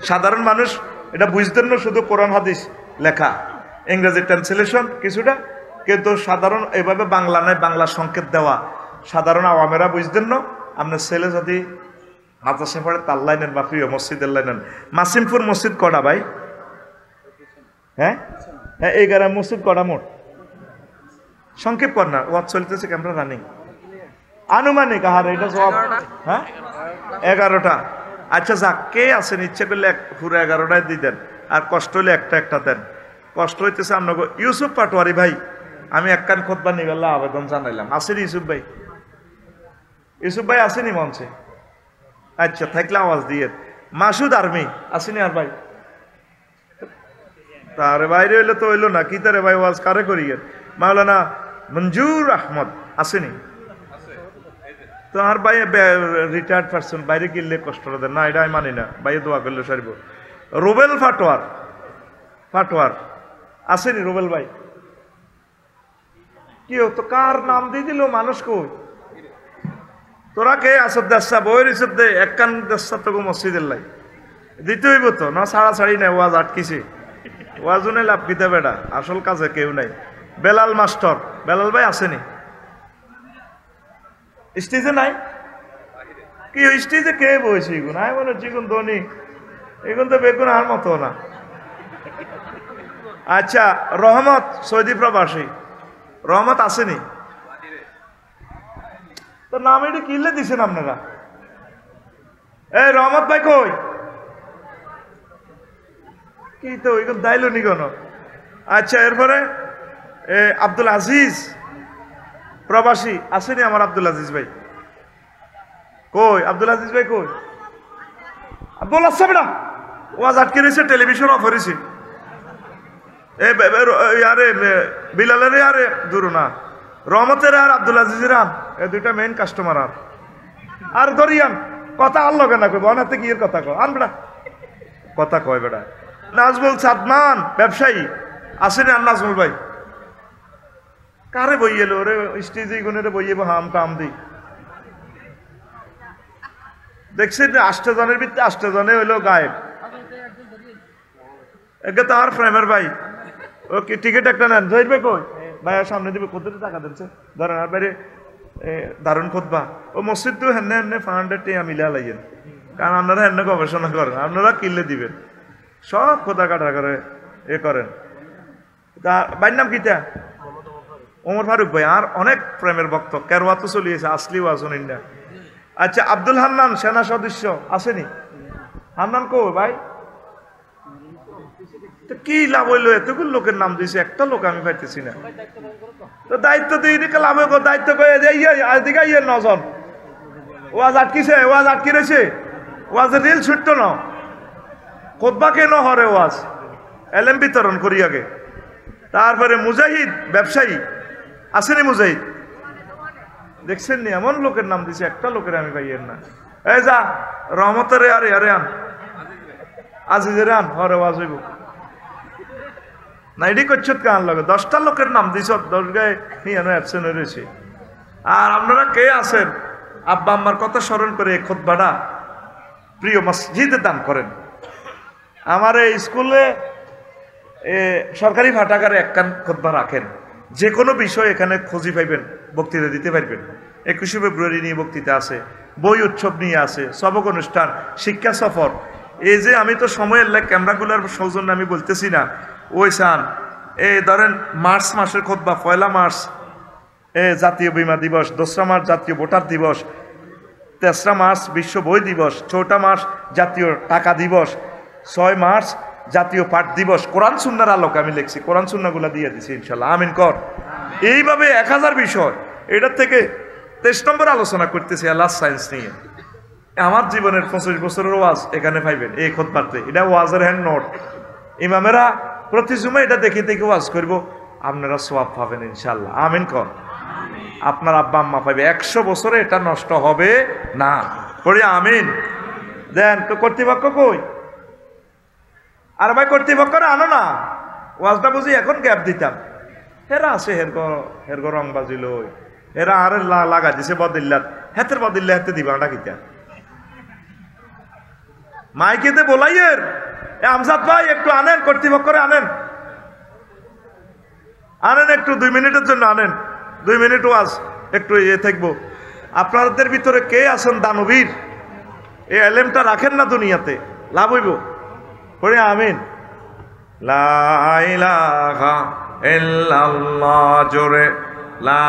সাধারণ মানুষ এটা বুঝতেন না, শুধু কোরআন হাদিস লেখা, ইংরেজি ট্রান্সলেশন কিছুটা, কিন্তু সাধারণ এভাবে বাংলা নয়, বাংলা সংকেত দেওয়া সাধারণ আওয়ামেরা বুঝতেন না। আপনার ছেলে যদি মাদ্রাসা পড়ে তার লাইনেন বা প্রিয় মসজিদের লাইনেন। মাসিমপুর মসজিদ কটা ভাই? হ্যাঁ হ্যাঁ, 11 মসজিদ কটা মোট? সংক্ষেপ কর না, ওয়াজ চলতেছে, ক্যামেরা রানিং। আনুমানিক আহার এটা সব, হ্যাঁ 11টা। আচ্ছা যাক, কে আছেন ইচ্ছে করলে পুরো 11টায় দিতেন, আর কষ্ট হলে একটা দেন। কষ্ট হইতেছে আপনাকে। ইউসুফ পাটোয়ারি ভাই, আমি একখান খুতবা নিবেলা আবেদন জানাইলাম। আসেনি ইউসুফ ভাই? ইউসুফ ভাই আসেনি মঞ্চে? আচ্ছা থাকলে আওয়াজ দিয়ে। মাসুদ আর্মি আসেনি? আর ভাই তার বাইরে হইলে তো হইলো না, কি তারে ভাই ওয়াজ কারে করিয়ে? মাওলানা মঞ্জুর আহমদ আসেনি? তো আর ভাই রিটায়ার্ড পারসন, বাইরে কিনলে কষ্ট দেন না, এটা আমি মানি না। বাইরে দোয়া করলে সারিব। রুবেল ফাটোয়ার আসেনি? রুবেল ভাই কি তো কার নাম দিয়ে দিল মানুষ? কই তোরা কে আসত? দেশা বইয়ের হিসেব দে, একখান দেশা তোকে মসজিদের লাই দিতে হইব তো না। ছাড়াছাড়ি নাই, ওয়াজ আটকিছে। ওয়াজনে লাভ কিতে বেটা, আসল কাজে কেউ নাই। বেলাল মাস্টার, বেলাল ভাই আসেনি? স্টেজে নাই? কি স্টেজে কে বইছে? এগুন আমি মনে হচ্ছে এগুন ধনী, এগুন তো বেগুন আর মতো না। আচ্ছা রহমত, সৌদি প্রবাসী, রহমত আসেনি? তো নাম এটা কিনলে দিছেন আপনারা? এই রহমত ভাই কই? কি তো এগুন দাইলো নি কোনো? আচ্ছা এরপরে আব্দুল আজিজ প্রবাসী আসেনি? আমার আব্দুল আজিজ ভাই কই? আব্দুল আজিজ ভাই কই? আব্দুল আসছে না, ওয়াজ আটকে রয়েছে, টেলিভিশন অফ হয়েছে। আরে বিলালের আরে দূর না, রহমতের আর আব্দুল আজিজের আন, এই দুইটা মেইন কাস্টমার। আর ধরিয়ান কথা আর লগে না, কইব অনাতে কি এর কথা কয়? আন বেটা কথা কয় বেটা। নাজমুল সাদমান ব্যবসায়ী আসেনি? আর নাজমুল ভাই কারে বইয়ে এলো রে? স্টেজে গুণের বইয়ে হাম টাম দি দেখছেন? 8 জনের ভিতরে 8 জনে হইলো গায়েব। একে তো আর প্রেমের ভাই, ও কি টিকিট একটা নেন? জহির ভাই কই? ভাই সামনে দিবে, কত টাকা দিচ্ছে ধরেন। আর বাইরে দারুণ খুতবা ও মসজিদ তো হেনে হেনে ফান্ডে টিয়া মিলা লাগেন, কারণ আপনারা হেনে গবেষণা করেন, আপনারা কিনলে দিবেন, সব খোদা কাটা করে করেন। তা ভাইয়ের নাম কিটা? ওমর ফারুক ভাই। আর অনেক প্রেমের ভক্ত, কেরোয়া তো চলিয়েছে, আসলি ওয়াজুন না। আচ্ছা, আব্দুল হান্নান সেনা সদস্য আসেনি? হান্নান কো ভাই? কি লাভ হইলো? এতগুলো লোকের নাম দিয়েছে, একটা লোক আমি পাইতেছি না। তো দায়িত্ব দিয়ে দিকে লাভ হইব, দায়িত্ব করে দিকে ইয়ে নজন ওয়াজ আটকিছে, ওয়াজ আটকি রয়েছে, ওয়াজের রিল ছুটতো না, খুতবা কেন হরে ওয়াজ এলএম বিতরণ করি আগে। তারপরে মুজাহিদ ব্যবসায়ী আসেনি? মুজাহিদ দেখছেন নি? এমন লোকের নাম দিছে, একটা লোকের আমি পাইয়েন না। এই যা রহমতের আরে আরে আন, আজিজের আন, হরে ওয়াজ হইব না। এটি করছ কান লাগে, 10টা লোকের নাম দিছ, 10 গায়ে নিয়ে অ্যাবসেন্ট হয়ে রয়েছে। আর আপনারা কে আছেন আব্বা আম্মার কথা স্মরণ করে এই খুতবাটা প্রিয় মসজিদে দান করেন? আমার এই স্কুলে সরকারি ভাটাগারে একখান খুতবা রাখেন, যে কোনো বিষয় এখানে খুঁজি পাইবেন, বক্তৃতা দিতে পারবেন। 21শে ফেব্রুয়ারি নিয়ে বক্তৃতা আছে, বই উৎসব নিয়ে আছে, সবক অনুষ্ঠান, শিক্ষা সফর। এই যে আমি তো সময়ের ক্যামেরাগুলার সৌজন্য আমি বলতেছি না, ওই সান এই ধরেন মার্চ মাসের খুতবা, 1 মার্চ জাতীয় বীমা দিবস, 2 মার্চ জাতীয় ভোটার দিবস, 3 মার্চ বিশ্ব বই দিবস, 4 মার্চ জাতীয় টাকা দিবস, 6 মার্চ জাতীয় পাঠ দিবস। কোরআন সুন্নাহর আলোকে আমি লিখছি, কোরআন সুন্নাহগুলা দিয়ে দিছি ইনশাল্লাহ, আমিন কর। এইভাবে 1000 বিষয়, এটার থেকে 23 নম্বর আলোচনা করতেছি আল্লাহ সায়েন্স নিয়ে। আমার জীবনের 25 বছরের ওয়াজ এখানে পাইবেন এই খুতবাতে। এটা ওয়াজের হ্যান্ড নোট, ইমামেরা প্রতি জুমে এটা দেখে দেখে ওয়াজ করব, আপনারা সওয়াব পাবেন ইনশাল্লাহ, আমিন কর। আপনার আব্বা আম্মা পাইবে, 100 বছরে এটা নষ্ট হবে না, পড়ি আমিন। দেন তো কর্তৃপক্ষ কই? আর ভাই কর্তৃপক্ষরা আনো না, ওয়াজটা বুঝি এখন গ্যাপ দিতাম। হেরা আছে হেরগ রং বাজিল, এরা আর লাগা দিছে বদিল্লাত, হেতের বদিল্লা হেতে দিবা না কিতা মাইকেতে বলাইয়ের। আমজাদ ভাই একটু আনেন, কর্তৃপক্ষরে আনেন, আনেন একটু 2 মিনিটের জন্য আনেন, 2 মিনিট ওয়াজ একটু থাকবো। আপনাদের ভিতরে কে আছেন দানবীর? এই এলেমটা রাখেন না, দুনিয়াতে লাভ হইব, পড়ে আমিন। লা ইলাহা ইল্লাল্লাহ, জোরে লা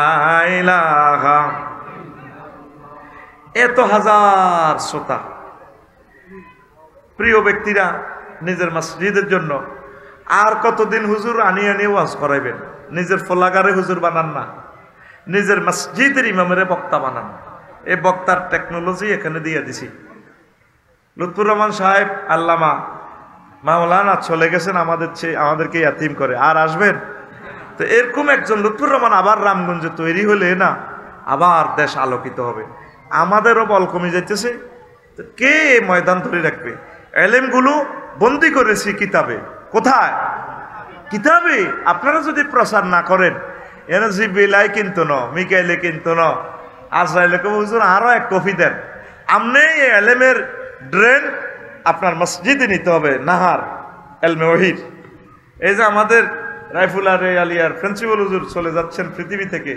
ইলাহা। এত হাজার শ্রোতা, প্রিয় ব্যক্তিরা নিজের মসজিদের জন্য আর কতদিন হুজুর আনিয়ে আনিয়ে ওয়াজ করাইবেন? নিজের ফলাগারে হুজুর বানান না, নিজের মসজিদের ইমামের বক্তা বানান। এই বক্তার টেকনোলজি এখানে দিয়ে দিছি। লুৎফুর রহমান সাহেব আল্লামা মাওলানা চলে গেছেন, আমাদেরকে ইয়াতিম করে, আর আসবেন? তো এরকম একজন লুৎফুর রহমান আবার রামগঞ্জে তৈরি হলে না, আবার দেশ আলোকিত হবে। আমাদেরও বল কমে যাইতেছে, তো কে ময়দান ধরে রাখবে? এলেমগুলো বন্দি করেছি কিতাবে। কোথায়? কিতাবে। আপনারা যদি প্রচার না করেন, এরা জিবিলাই কিন্তু ন, মিকাইলে কিন্তু ন, আজরাইলে হুজুর আরো এক কফি দেন। আমনে এই এলেমের ড্রেন আপনার মসজিদে নিতে হবে, নাহার এলমে ওহির। এই যে আমাদের রাইফুলার আলিয়ার প্রিন্সিপাল হুজুর চলে যাচ্ছেন পৃথিবী থেকে,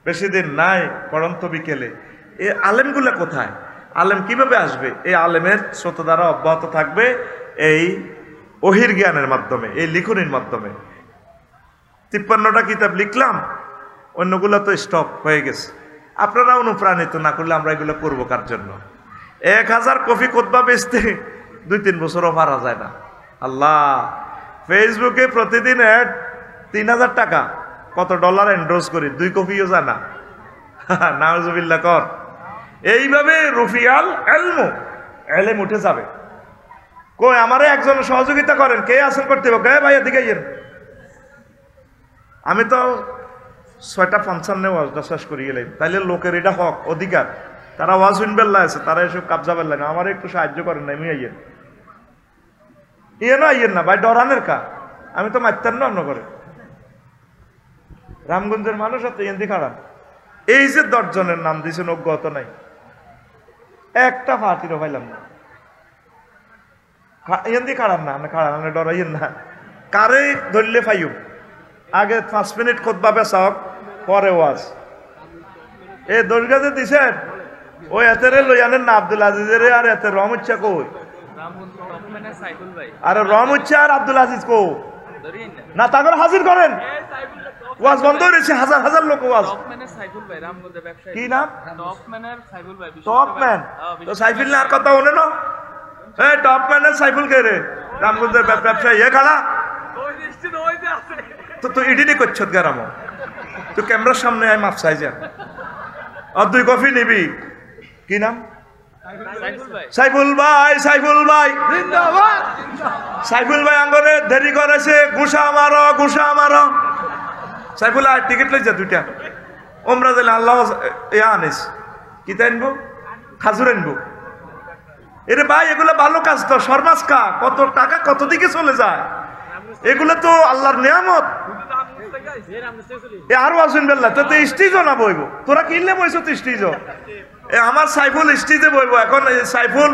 বেশি দিন নাই, পড়ন্ত বিকেলে। এই আলেমগুলা কোথায়? আলেম কিভাবে আসবে? এই আলেমের স্রোত দ্বারা অব্যাহত থাকবে এই ওহির জ্ঞানের মাধ্যমে, এই লিখনির মাধ্যমে। 53টা কিতাব লিখলাম, অন্যগুলো তো স্টপ হয়ে গেছে। আপনারা অনুপ্রাণিত না করলে আমরা এগুলো করবো কার জন্য? 1000 কপি খুতবা বেচতে 2-3 বছরও পারা যায় না। আল্লাহ, ফেসবুকে প্রতিদিন অ্যাড 3000 টাকা, কত ডলার এন্ডোর্স করি, 2 কপিও যায় না। নাউজুবিল্লাহ কর। এইভাবে রুফিয়াল এলেম উঠে যাবে। কই আমারে একজন সহযোগিতা করেন, কে আছেন কর্তৃপক্ষ? ভাই এদিকে আইয়েন। আমি তো 6:55 ওয়াজটা শেষ করি গেলাম। তাইলে লোকের এটা হক, অধিকার, তারা ওয়াজ শুনবেল্লা আছে, তারা এসব কাবজা বেল্লা না। আমার একটু সাহায্য করেন না, আমি আইয়েন। ইয়েন আইয়েন না ভাই, ডরানের কা, আমি তো মারতেন না অন্য করে। রামগঞ্জের মানুষ আছে ইয়েন্দি খাড়ান। এই যে 10 জনের নাম দিয়েছেন, অজ্ঞত নাই, একটা ফাটিরও পাইলাম না। ইয়েন্দি খাড়ান না, খাড়ান ডরাইয়েন না। কারে ধরলে পাইও, আগে 5 মিনিট খুতবা বেচা হোক, পরে ওয়াজ। এ দর্গাতে দিছেন ওই এতেরে লইয়ানের না আব্দুল আজিজের আর এতে রম উচ্চা কই আরে রম উচ্চা আর আব্দুল আজিজ কো না তাগর হাজির করেন ওয়াজ বন্ধ হয়েছে হাজার হাজার লোক ওয়াজ কি নাম টপম্যান তো সাইফুল আর কথা ওনে না এই টপম্যানের সাইফুল কে রে রামগঞ্জের ব্যবসায়ী এ খালা তো তুই ইডিনি করছ গেরাম তুই ক্যামেরার সামনে আয় মাপ চাই যা আর 2 কফি নিবি কি নাম সাইফুল ভাই সাইফুল ভাই জিন্দাবাদ সাইফুল ভাই আঙ্গরে দেরি করেছে গুসা মারো সাইফুল আর টিকিট লইছে 2টা ওমরা দিলে আল্লাহ এ আনিস কি আনবো খাজুর আনবো এরে ভাই এগুলো ভালো কাজ তো শর্মাস খা কত টাকা কত দিকে চলে যায় এগুলো তো আল্লাহর নিয়ামত এ আরো আসুন বেল্লা তো স্টেজও না বইব তোরা কিনলে বইছো তো স্টেজ এ আমার সাইফুল স্টেজে বইব এখন সাইফুল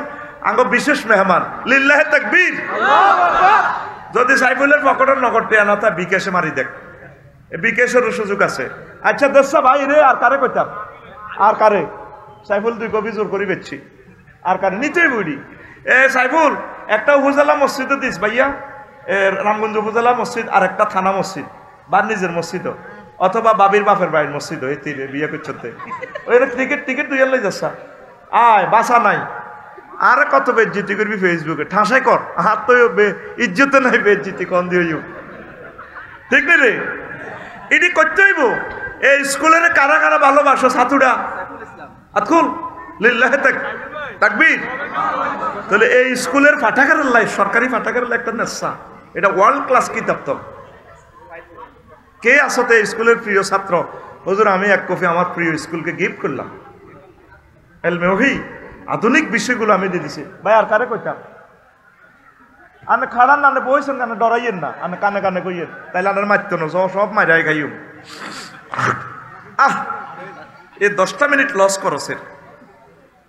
আঙ্গ বিশেষ মেহমান লিল্লাহে তাকবীর যদি সাইফুলের পকেটের নগদ আনা তা বিকাশে মারি দেখ বিকাশের সুযোগ আছে আচ্ছা দোস্তা ভাই রে আর কারে কইতাম আর কারে সাইফুল 2 কপি জোর করি বেচছি আর কারে নিতেই বুড়ি এ সাইফুল একটা উপজেলা মসজিদে দিস ভাইয়া রামগঞ্জ উপজেলা মসজিদ আর একটা থানা মসজিদ বা নিজের মসজিদ অথবা বাবির বাপের বাড়ির মসজিদ এই তীরে বিয়ে করতে ওই টিকিট তুই লই যাচ্ছা আয় বাসা নাই আর কত বেজ্জিতি করবি ফেসবুকে ঠাসাই কর আর তো ইজ্জতে নাই বেজ্জিতি কন দিও ঠিক নেই রে এটি করতে হইব এই স্কুলের কারা কারা ভালোবাসো ছাত্ররা আতকুল লিল্লাহে তাকবীর তাহলে এই স্কুলের পাঠাগারের লাই সরকারি পাঠাগারের একটা নেশা এটা ওয়ার্ল্ড ক্লাস কিতাব তো কে আসতে স্কুলের প্রিয় ছাত্র হুজুর আমি 1 কপি আমার প্রিয় স্কুলকে গিফট করলাম এলমে ওহি আধুনিক বিষয়গুলো আমি দিয়ে দিছি ভাই আর কারে কইতাম আনে খাড়ান না বইছেন কানে ডরাইয়েন না আনে কানে কানে কইয়েন তাইলে আনার মারতো না সব মাইরাই খাইম এই 10টা মিনিট লস করছেন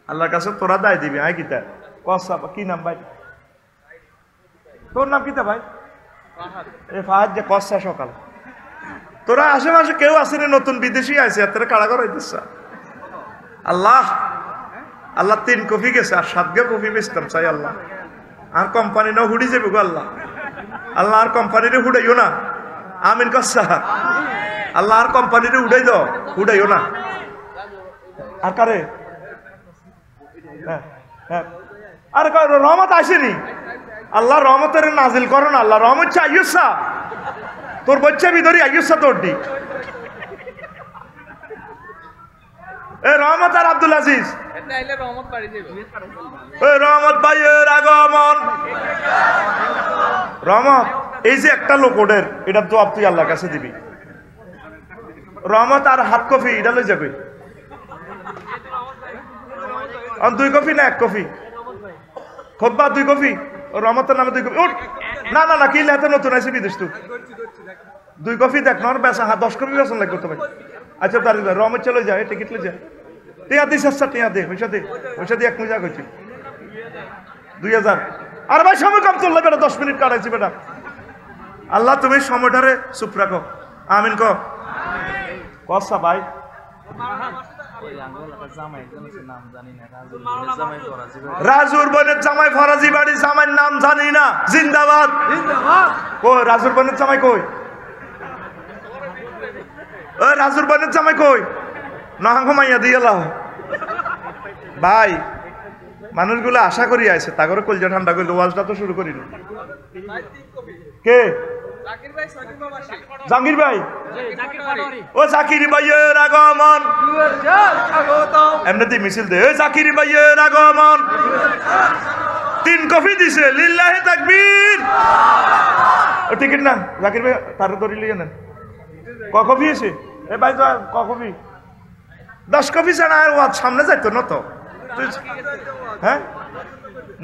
আল্লাহর কাছে তোরা দায় দিবি আয় কিতা কসা কি নাম ভাই তোর নাম কিতা ভাই এ ফাহাদ যে কসা সকাল তোরা আশেপাশে কেউ আসেনি নতুন বিদেশি আছে এত কাড়া করাইতেছ আল্লাহ আল্লাহ 3 কপি গেছে আর 7 কপি বেচতাম চাই আল্লাহ আর কোম্পানি না হুড়ি যাবে গো আল্লাহ আল্লাহ আর কোম্পানিরে হুড়াইও না আমিন কসা আল্লাহ আর কোম্পানিরে উড়াই দাও হুড়াইও না আর কারে আরে রহমত আসেনি আল্লাহ রহমতের নাজিল করো না আল্লাহ রহমত চাই আইয়ুসা তোর বাচ্চা বিদরি আইয়ুসা তোর দি এ রহমত আর আব্দুল আজিজ রহমত ভাইয়ের আগমন রহমত এই যে একটা লোক ওদের এটার জবাব তুই আল্লাহর কাছে দিবি রহমত আর হাফ কফি এটা লই যাবে 2 কফি না 1 কফি খোদবা 2 কফি রহমতের নামে 2 কফি উঠ না না না কি লেতে নতুন আছে বিদেশ তুই 2 কফি দেখ নর বেসা 10 কফি বেসন লাগবে তোমায় আচ্ছা তার রহমত চলে যায় টিকিট লে যায় টিয়া দিস আচ্ছা টিয়া দে পয়সা দিয়ে 1 মজা করছি 2000 আর ভাই সময় কম চললে বেটা 10 মিনিট কাটাইছি বেটা আল্লাহ তুমি সময়টারে চুপ রাখো আমিন কো কসা ভাই রাজুর বোনের জামাই ফরাজি বাড়ি জামাইয়ের নাম জানি না জিন্দাবাদ কই রাজুর বোনের জামাই কই ও রাজুর বোনের জামাই কই নহাঙ্গ মাইয়া দিয়ে লাও ভাই মানুষগুলো আশা করি আছে তাগরে কলজা ঠান্ডা করলে ওয়াজটা তো শুরু করি কে জাকির ভাই ও জাকির ভাইয়ের আগমন এমনিতেই মিছিল দে জাকির ভাইয়ের আগমন 3 কফি দিছে লিল্লাহে তাকবীর ও টিকিট না জাকির ভাই তার ধরি লিয়ে নেন ক কফি আছে এ ভাই ক কফি 10 কফি ছাড়া আর ওয়াজ সামনে যাইতো না তো হ্যাঁ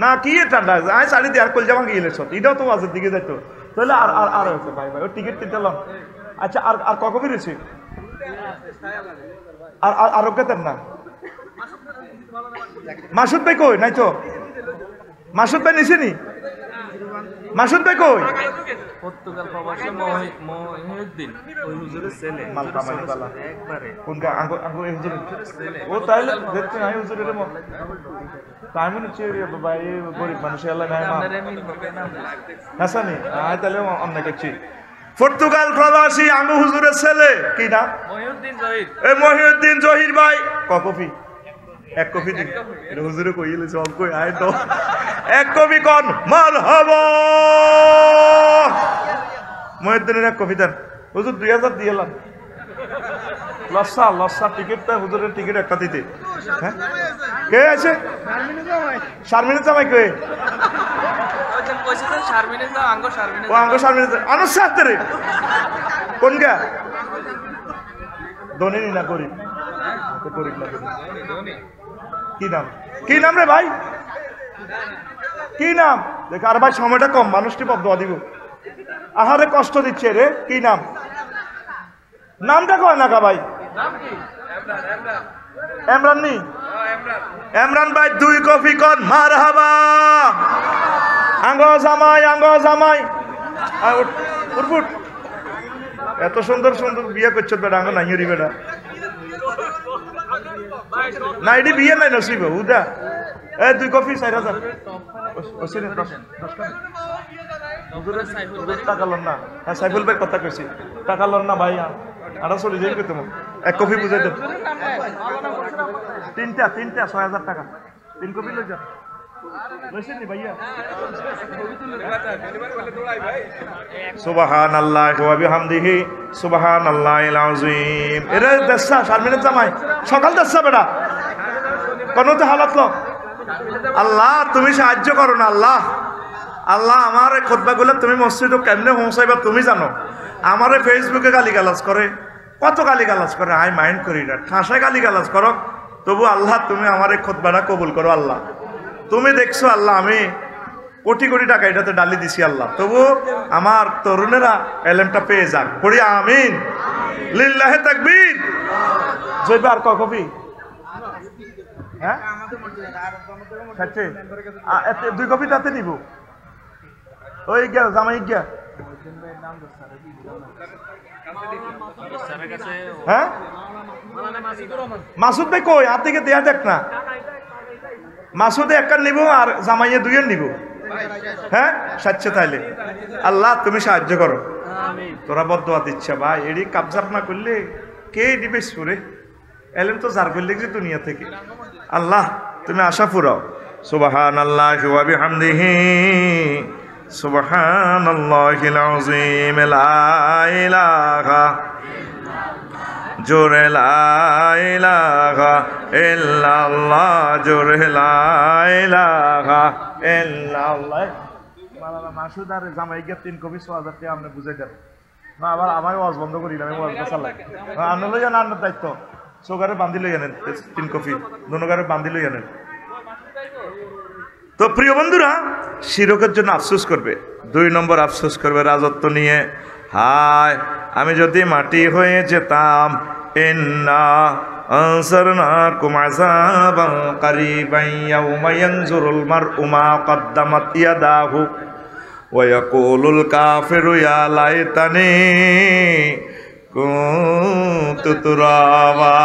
না কি ঠান্ডা আয় শাড়ি দিয়ে আর কলজা ভাঙিয়ে গেলেছ এটাও তো ওয়াজের দিকে যাইতো তাহলে আর হয়েছে ভাই ভাই ও টিকিট কিনতে এলাম আচ্ছা আর ক কপি রয়েছে আর আরোগ্যতেন না মাসুদ ভাই কই নাই তো মাসুদ ভাই নিছেনি মাসুদ ভাই কই পর্তুগাল প্রবাসী মহিউদ্দিন ওই হুজুরের ছেলে একবারে কোন আঙ্গো আঙ্গো এই হুজুর ও তাইলে দেখতে নাই হুজুরের তাই মনে হচ্ছে ভাই গরিব মানুষ আল্লাহ নাই মা হাসানি আয় তাহলে অন্য কিছু পর্তুগাল প্রবাসী আঙ্গো হুজুরের ছেলে কি নাম মহিউদ্দিন জহির এই মহিউদ্দিন জহির ভাই কফি এক কফি দিন এটা হুজুরে কইলে সব কই আয় তো এক কফি কোন মারহাবা মহিউদ্দিনের এক কফি দেন হুজুর 2000 দিয়েলাম লসা টিকিটটা হুজুরের টিকিট একটা দিতে হ্যাঁ কে আছে শারমিনা জামাই কে ও আঙ্গো শারমিনা আনুসার রে কোন গা ধনী না গরিব গরিব না কি নাম রে ভাই কি নাম দেখ আর ভাই সময়টা কম মানুষটি বদয়া দিব আহারে কষ্ট দিচ্ছে রে কি নামটা কয় না কা ভাই এমরান নি এমরান ভাই 2 কফি কোন মারহাবা আঙ্গো জামাই উঠফুট এত সুন্দর সুন্দর বিয়ে করছো বেটা আঙ্গো নাই রি বেটা না এটি বিয়ে নাই নসিব উদা এ 2 কফি 4000 ওসিনে 10 টাকা লন না হ্যাঁ সাইফুল ভাই কথা কইছি টাকা লন না ভাই আরো চলে যাইবে তোমার এক কফি বুঝাই দেব তিনটা 6000 টাকা 3 কফি লই যা লইছেন নি ভাইয়া সুবহানাল্লাহি ওয়া বিহামদিহি সুবহানাল্লাহিল আযীম এরে দশা শারমিনা জামাই সকাল দশা বেটা কোনতে হালাত লো আল্লাহ তুমি সাহায্য করো না আল্লাহ আমার খুতবাগুলো তুমি মসজিদে কেমনে পৌঁছাইবা তুমি জানো আমারে ফেসবুকে গালিগালাজ করে কত গালিগালাজ করে আই মাইন্ড করি না ঠাসায় গালিগালাজ করো তবু আল্লাহ তুমি আমার এই খুতবাটা কবুল করো আল্লাহ তুমি দেখছো আল্লাহ আমি কোটি কোটি টাকা এটাতে ডালি দিছি আল্লাহ তবু আমার তরুণেরা এলেমটা পেয়ে যাক পড়ি আমিন লিল্লাহি তাকবীর জয়বা আর কফি হ্যাঁ খাচ্ছে 2 কপি তাতে নিব ওই গিয়া জামাই গিয়া হ্যাঁ মাসুদ ভাই কই আর থেকে দেয়া দেখ না মাসুদে একটা নিব আর জামাইয়ে 2 নিব হ্যাঁ সাচ্ছে তাইলে আল্লাহ তুমি সাহায্য করো তোরা বদদোয়া দিচ্ছা ভাই এডি কাবজাব না করলে কে দিবে সুরে এলেন তো জার করলে যে দুনিয়া থেকে আল্লাহ তুমি আশা ফুরাও সুবহানাল্লাহি ওয়া বিহামদিহি সুবহানাল্লাহিল আযীম লা ইলাহা জোরে লা ইলাহা ইল্লাল্লাহ জোরে লা ইলাহা ইল্লাল্লাহ মাওলানা মাসুদ আর জামাই গিয়ে 3 কপি 6000 টাকা আপনি বুঝাই দেন না আবার আমার ওয়াজ বন্ধ করিলাম আমি ওয়াজ চালাই আনলো জানা আনার দায়িত্ব সোগারে বান্ধি লই আনেন 3 কপি দুনোগারে বান্ধি লই আনেন তো প্রিয় বন্ধুরা শিরকের জন্য আফসোস করবে 2 নম্বর আফসোস করবে রাজত্ব নিয়ে হায় আমি যদি মাটি হয়ে যেতাম ইন্না আনসারনাকুম আযাবান কারীবান ইয়াওমা ইয়ানজুরুল মার'উ মা কদ্দামাত ইয়াদাহু ওয়া ইয়াকুলুল কাফিরু ইয়া লাইতানি কুনতু তুরাবা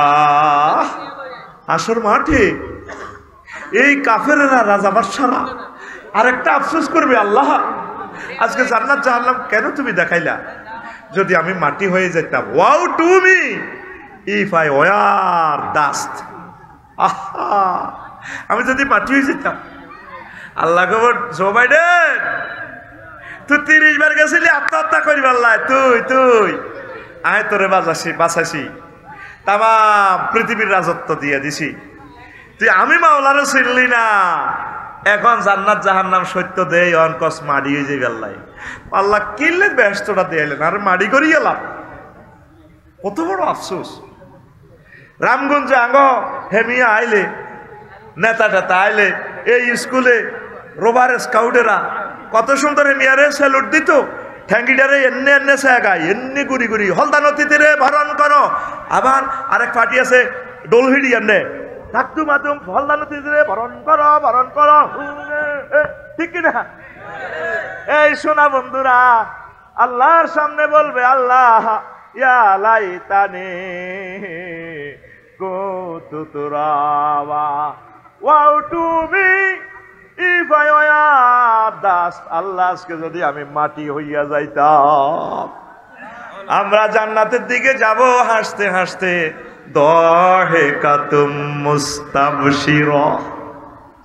আসর মাঠে এই কাফেররা রাজা বাদশারা আরেকটা আফসোস করবে আল্লাহ আজকে জান্নাত জাহান্নাম কেন তুমি দেখাইলা যদি আমি মাটি হয়ে যেতাম wow to me if I were dust আহা আমি যদি মাটি হয়ে যেতাম আল্লাহ খবর জো বাইডেন তুই 30 বার গেছিলি আত্মহত্যা করি আল্লাহ তুই আয় তোরে বাঁচাইছি তামাম পৃথিবীর রাজত্ব দিয়ে দিছি তুই আমি মাওলারও চিনলি না এখন জান্নাত জাহান্নাম সত্য দেই অনকস মাড়ি হয়ে যাবে আল্লাহ আল্লাহ কিনলে ব্যস্তটা দিলেন আর মাড়ি করি গেলাম কত বড় আফসোস রামগঞ্জে আঙ্গ হেমিয়া আইলে নেতা টেতা আইলে এই স্কুলে রোবার স্কাউটেরা কত সুন্দর হেমিয়ারে স্যালুট দিত ঠ্যাঙ্গিটারে এনে সেগাই এমনি গুড়ি গুড়ি হলদা নদীতে রে ভরণ করো আবার আরেক পার্টি আছে ডোলহিড়ি এনে থাকতু মাতুম হলদা নদীতে রে ভরণ করো ঠিক কিনা এই শোনা বন্ধুরা আল্লাহর সামনে বলবে, আল্লাহ ইয়া লাইতানি কুনতু তুরাবা ওয়াও তুমি ইফ আই ওয়ার ডাস্ট। আল্লাহ, আজকে যদি আমি মাটি হইয়া যাইতাম। আমরা জান্নাতের দিকে যাব হাসতে হাসতে, দাহিকাতুম মুস্তাবশিরা।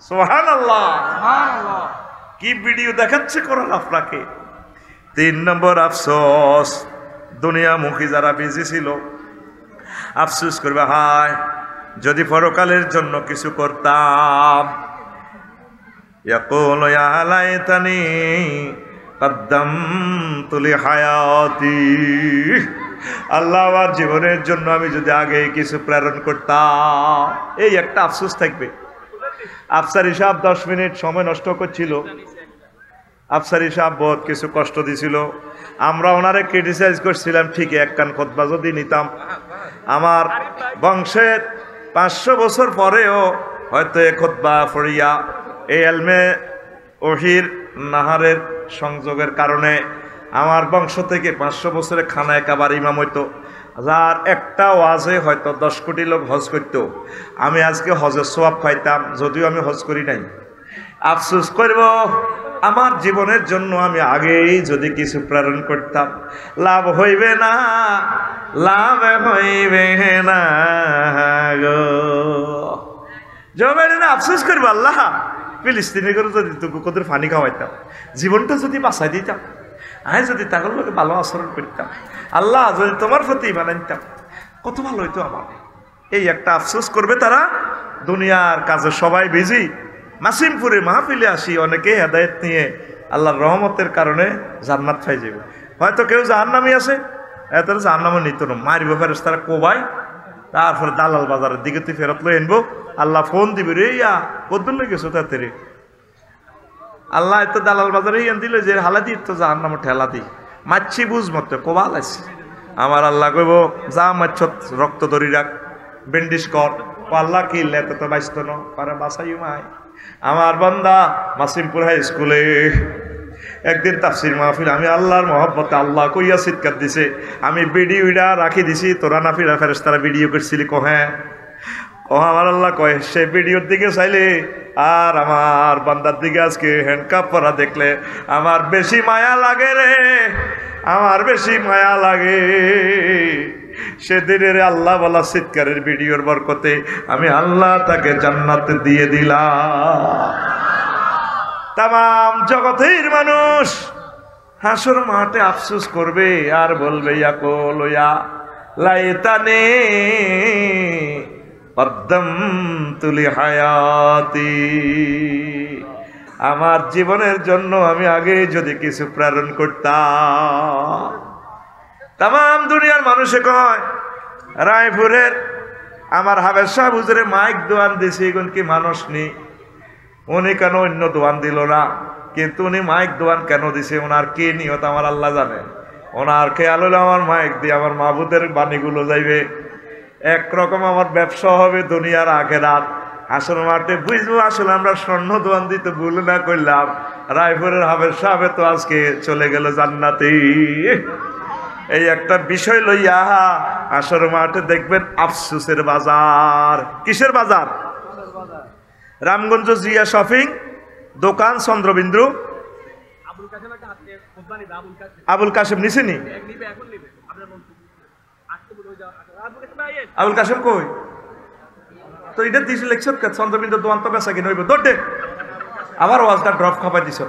সুবহানাল্লাহ, সুবহানাল্লাহ। কি ভিডিও দেখাচ্ছে কোরআন আপনাকে। 3 নম্বর আফসোস, দুনিয়ামুখী যারা বিজি ছিল আফসোস করবে, হায় যদি পরকালের জন্য কিছু করতাম। ইয়াকুলু ইয়া লাইতানি কদ্দামতু লিহায়াতি। আল্লাহ, আমার জীবনের জন্য আমি যদি আগে কিছু প্রেরণ করতাম। এই একটা আফসোস থাকবে। আফসারি সাহেব 10 মিনিট সময় নষ্ট করছিল। আফসারি সাহেব বহুত কিছু কষ্ট দিছিল। আমরা ওনারে ক্রিটিসাইজ করছিলাম ঠিকই, এক কান খুতবা যদি নিতাম, আমার বংশের 500 বছর পরেও হয়তো এ খুতবা পড়িয়া এই এলমে ওহির নাহারের সংযোগের কারণে আমার বংশ থেকে 500 বছরে খানায় কাবার ইমাম হইতো, যার একটা ওয়াজে হয়তো 10 কোটি লোক হজ করত। আমি আজকে হজের সওয়াব পাইতাম, যদিও আমি হজ করি নাই। আফসোস করব, আমার জীবনের জন্য আমি আগেই যদি কিছু প্রেরণ করতাম। লাভ হইবে না, লাভ হইবে না গো। জবাবে না আফসোস করবো, আল্লাহ ফিলিস্তিনি করে যদি কত পানি খাওয়াইতাম, জীবনটা যদি বাঁচাই দিতাম, আমি যদি তাদের লোকে ভালো আচরণ করতাম, আল্লাহ যদি তোমার প্রতি বানাইতাম, কত ভালো হইতো আমার। এই একটা আফসোস করবে তারা। দুনিয়ার কাজে সবাই বিজি। মাসিমপুরে মাহফিলে আসি, অনেকেই হেদায়েত নিয়ে আল্লাহর রহমতের কারণে জান্নাত পাই যাবে। হয়তো কেউ জাহান্নামী আছে, এত জাহান্নামে নিত না, মারিব ফেরেশতারা কোবাই, তারপরে দালাল বাজারের দিকে তুই ফেরত লই আনবো। আল্লাহ ফোন দিবি, রে ইয়া কদ্দুর লই গেছো তাতে রে। আল্লাহ এত দালাল বাজারে ইয়ান দিল যে হালা দি তো জাহান্নামে ঠেলা দি মাছি বুঝ মতো কোবাল আছে। আমার আল্লাহ কইব, যা মাছ রক্ত ধরি রাখ, বেন্ডিশ কর। আল্লাহ কি লেতে তো বাঁচত না পারে, বাঁচাই মায়। আমার বান্দা মাসিমপুর হাই স্কুলে একদিন তাফসির মাহফিল, আমি আল্লাহর মহব্বতে আল্লাহ কইয়া চিৎকার দিছে, আমি ভিডিওটা রাখি দিছি, তোরা না ফিরা ফেরেশতারা ভিডিও করছিলি। কহে আমার আল্লাহ কয়, সে ভিডিওর দিকে চাইলে আর আমার বান্দার দিকে আজকে হ্যান্ডকাপ পরা দেখলে আমার বেশি মায়া লাগে রে, আমার বেশি মায়া লাগে। সেদিনের আল্লাহ বলা চিৎকারের ভিডিওর বরকতে আমি আল্লাহ তাকে জান্নাতে দিয়ে দিলাম। তাম জগতের মানুষ হাসর মাঠে আফসোস করবে আর বলবে, ইয়াকুল ইয়া লাইতানি কদ্দামতু লিহায়াতি। আমার জীবনের জন্য আমি আগে যদি কিছু প্রেরণ করতাম। তাম দুনিয়ার মানুষে কয়, রায়পুরের আমার হাবের সাহেব হুজুরে মাইক দোয়ান দিছে, এখন কি মানুষ নি, উনি কেন অন্য দোয়ান দিল না? কিন্তু উনি মাইক দোয়ান কেন দিছে, ওনার কি নিয়ত আমার আল্লাহ জানে। ওনার খেয়াল হলো আমার মাইক দিয়ে আমার মাহবুদের বাণীগুলো যাইবে, একরকম আমার ব্যবসা হবে দুনিয়ার আখেরাত। হাসর মাঠে বুঝবো আসলে আমরা স্বর্ণ দোয়ান দিতে ভুল না করলাম। রায়পুরের হাবের সাহেব তো আজকে চলে গেল জান্নাতে। এই একটা বিষয় লইয়া হাসর মাঠে দেখবেন আফসোসের বাজার। কিসের বাজার? রামগঞ্জ জিয়া শপিং দোকান, চন্দ্রবিন্দু, আবুল কাশেম নিছেনি? আবুল কাশেম কই? তো এটা দিয়েছিল লেকচার চন্দ্রবিন্দু দোকান তো বেচা কিনে হইব দৌড়ে, আবার ওয়াজটা ড্রপ খাপাই দিছ।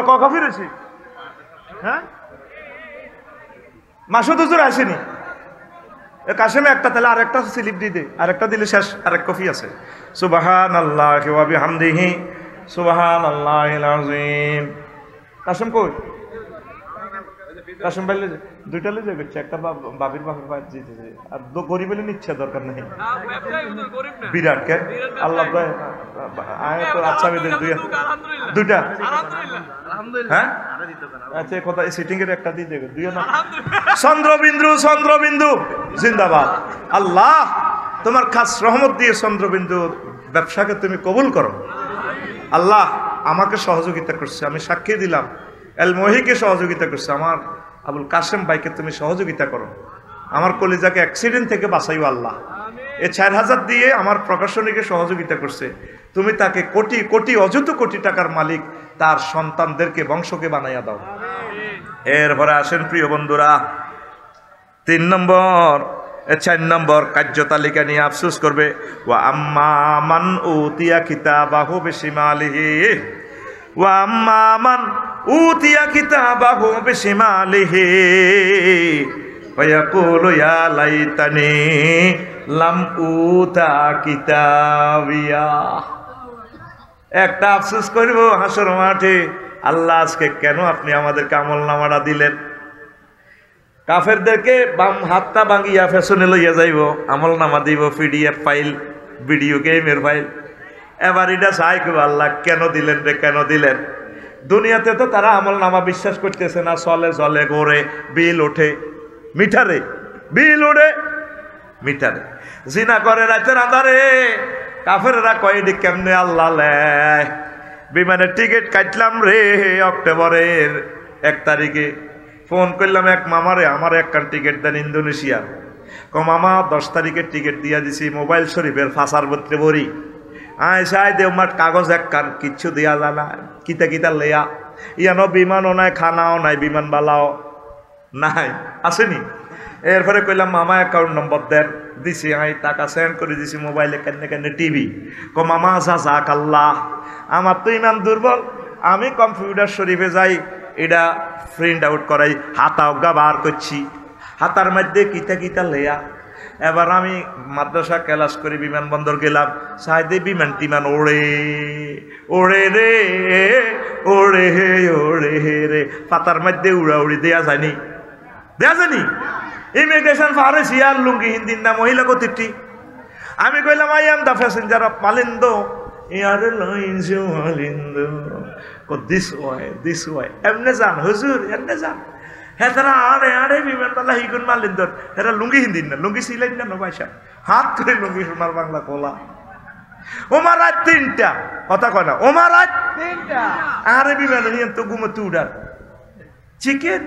কখন ফিরেছি? হ্যাঁ, মাসুদ হুজুর আসেনি। কাশেমে একটা, তাহলে আরেকটা স্লিপ দিয়ে দে, আরেকটা দিলে শেষ, আরেক কফি আছে। সুবহানাল্লাহি ওয়া বিহামদিহি সুবহানাল্লাহিল আযীম। কাশেম কই? কাশেম বাইলে দুইটা লে যাবে, একটা বাবির বাবির জিতে যায়, আর গরিব হলে নিচ্ছে দরকার নেই। বিরাট কে আল্লাহ আয় তো আচ্ছা দুইটা। হ্যাঁ আচ্ছা, কথা সিটিং এর একটা দিয়ে দেবে, দুইও না। চন্দ্রবিন্দু, চন্দ্রবিন্দু জিন্দাবাদ। আল্লাহ তোমার খাস রহমত দিয়ে চন্দ্রবিন্দু ব্যবসাকে তুমি কবুল করো। আল্লাহ আমাকে সহযোগিতা করছে, আমি সাক্ষী দিলাম এল মহিকে সহযোগিতা করছে, আমার আবুল কাসেম ভাইকে তুমি সহযোগিতা করো, আমার কলিজাকে অ্যাক্সিডেন্ট থেকে বাঁচাইও আল্লাহ। এ 4000 দিয়ে আমার প্রকাশনীকে সহযোগিতা করছে, তুমি তাকে কোটি কোটি অযুত কোটি টাকার মালিক, তার সন্তানদেরকে বংশকে বানাইয়া দাও। এরপরে আসেন প্রিয় বন্ধুরা, 3 নম্বর 4 নম্বর কার্যতালিকা নিয়ে আফসোস করবে, ওয়া আম্মা মান উতিয়া কিতাবাহু বিশিমালিহি, ওয়া আম্মা মান উতিয়া কিতাবাহু বিশিমালিহি ওয়ায়াকুলু ইয়া লাইতানি লাম উতা কিতাবিয়া। একটা আফসোস করব হাসর মাঠে, আল্লাহ আজকে কেন আপনি আমাদেরকে আমলনামাটা দিলেন। কাফেরদেরকে বাম হাতটা ভাঙিয়া ফ্যাশনে লইয়া যাইব, আমলনামা দিব পিডিএফ ফাইল, ভিডিও গেমের ফাইল। এবার এটা চাই করবো আল্লাহ কেন দিলেন রে, কেন দিলেন। দুনিয়াতে তো তারা আমলনামা বিশ্বাস করতেছে না, চলে চলে গড়ে বিল ওঠে মিটারে, বিল ওঠে মিটারে, জিনা করে রাতের আধারে। কাফেররা কয়েদি কেমনে আল্লাহ লেয়। বিমানের টিকিট কাটলাম রে অক্টোবরের 1 তারিখে, ফোন করলাম এক মামারে, আমার একখান টিকিট দেন ইন্দোনেশিয়া। মামা 10 তারিখের টিকিট দিয়া দিছি, মোবাইল শরীফের ফাঁসার বত্রে বড়ি আয় দেও মাঠ কাগজ একখান, কিচ্ছু দিয়া জানা কিতা কিতা লেয়া। ইয়ানো বিমানও নাই, খানাও নাই, বিমান বালাও নাই, আসেনি। এরপরে কইলাম মামা অ্যাকাউন্ট নম্বর দেন, দিছি, আই টাকা সেন্ড করে দিছি মোবাইলে, কেন কেন টিভি। মামা যাক আল্লাহ, আমার তো ইমান দুর্বল, আমি কম্পিউটার শরীফে যাই, এটা প্রিন্ট আউট করাই, হাতা অজ্ঞা বার করছি, হাতার মধ্যে কিতা কিতা লেয়া। এবার আমি মাদ্রাসা ক্লাস করে বিমানবন্দর গেলাম, সাইদে বিমান টিমান ওড়ে ওড়ে রে, ওড়ে হে ওড়ে হে রে, পাতার মধ্যে উড়া উড়ি দেয়া যায়নি, দেয়া যায়নি। ইমিগ্রেশন ফারেছি আর লুঙ্গি হিন্দির না মহিলা কতিটি। আমি কইলাম I am the passenger of Malindo airlines Malindo. This why এমনে যান হুজুর, এমনে যান। হ্যাঁ তারা আড়ে আড়ে বিমানবালা হিগুন মালিন্দর, এরা লুঙ্গি হিন্দির না, লুঙ্গি সিলাইন না পয়সা, হাত করে লুঙ্গি সোনার বাংলা কোলা। ওমার রাত 3টা, কথা কয় না, ওমার রাত 3টা। আরে বিমানে নিয়ে তো ঘুমোতে উড়ার, চিকেন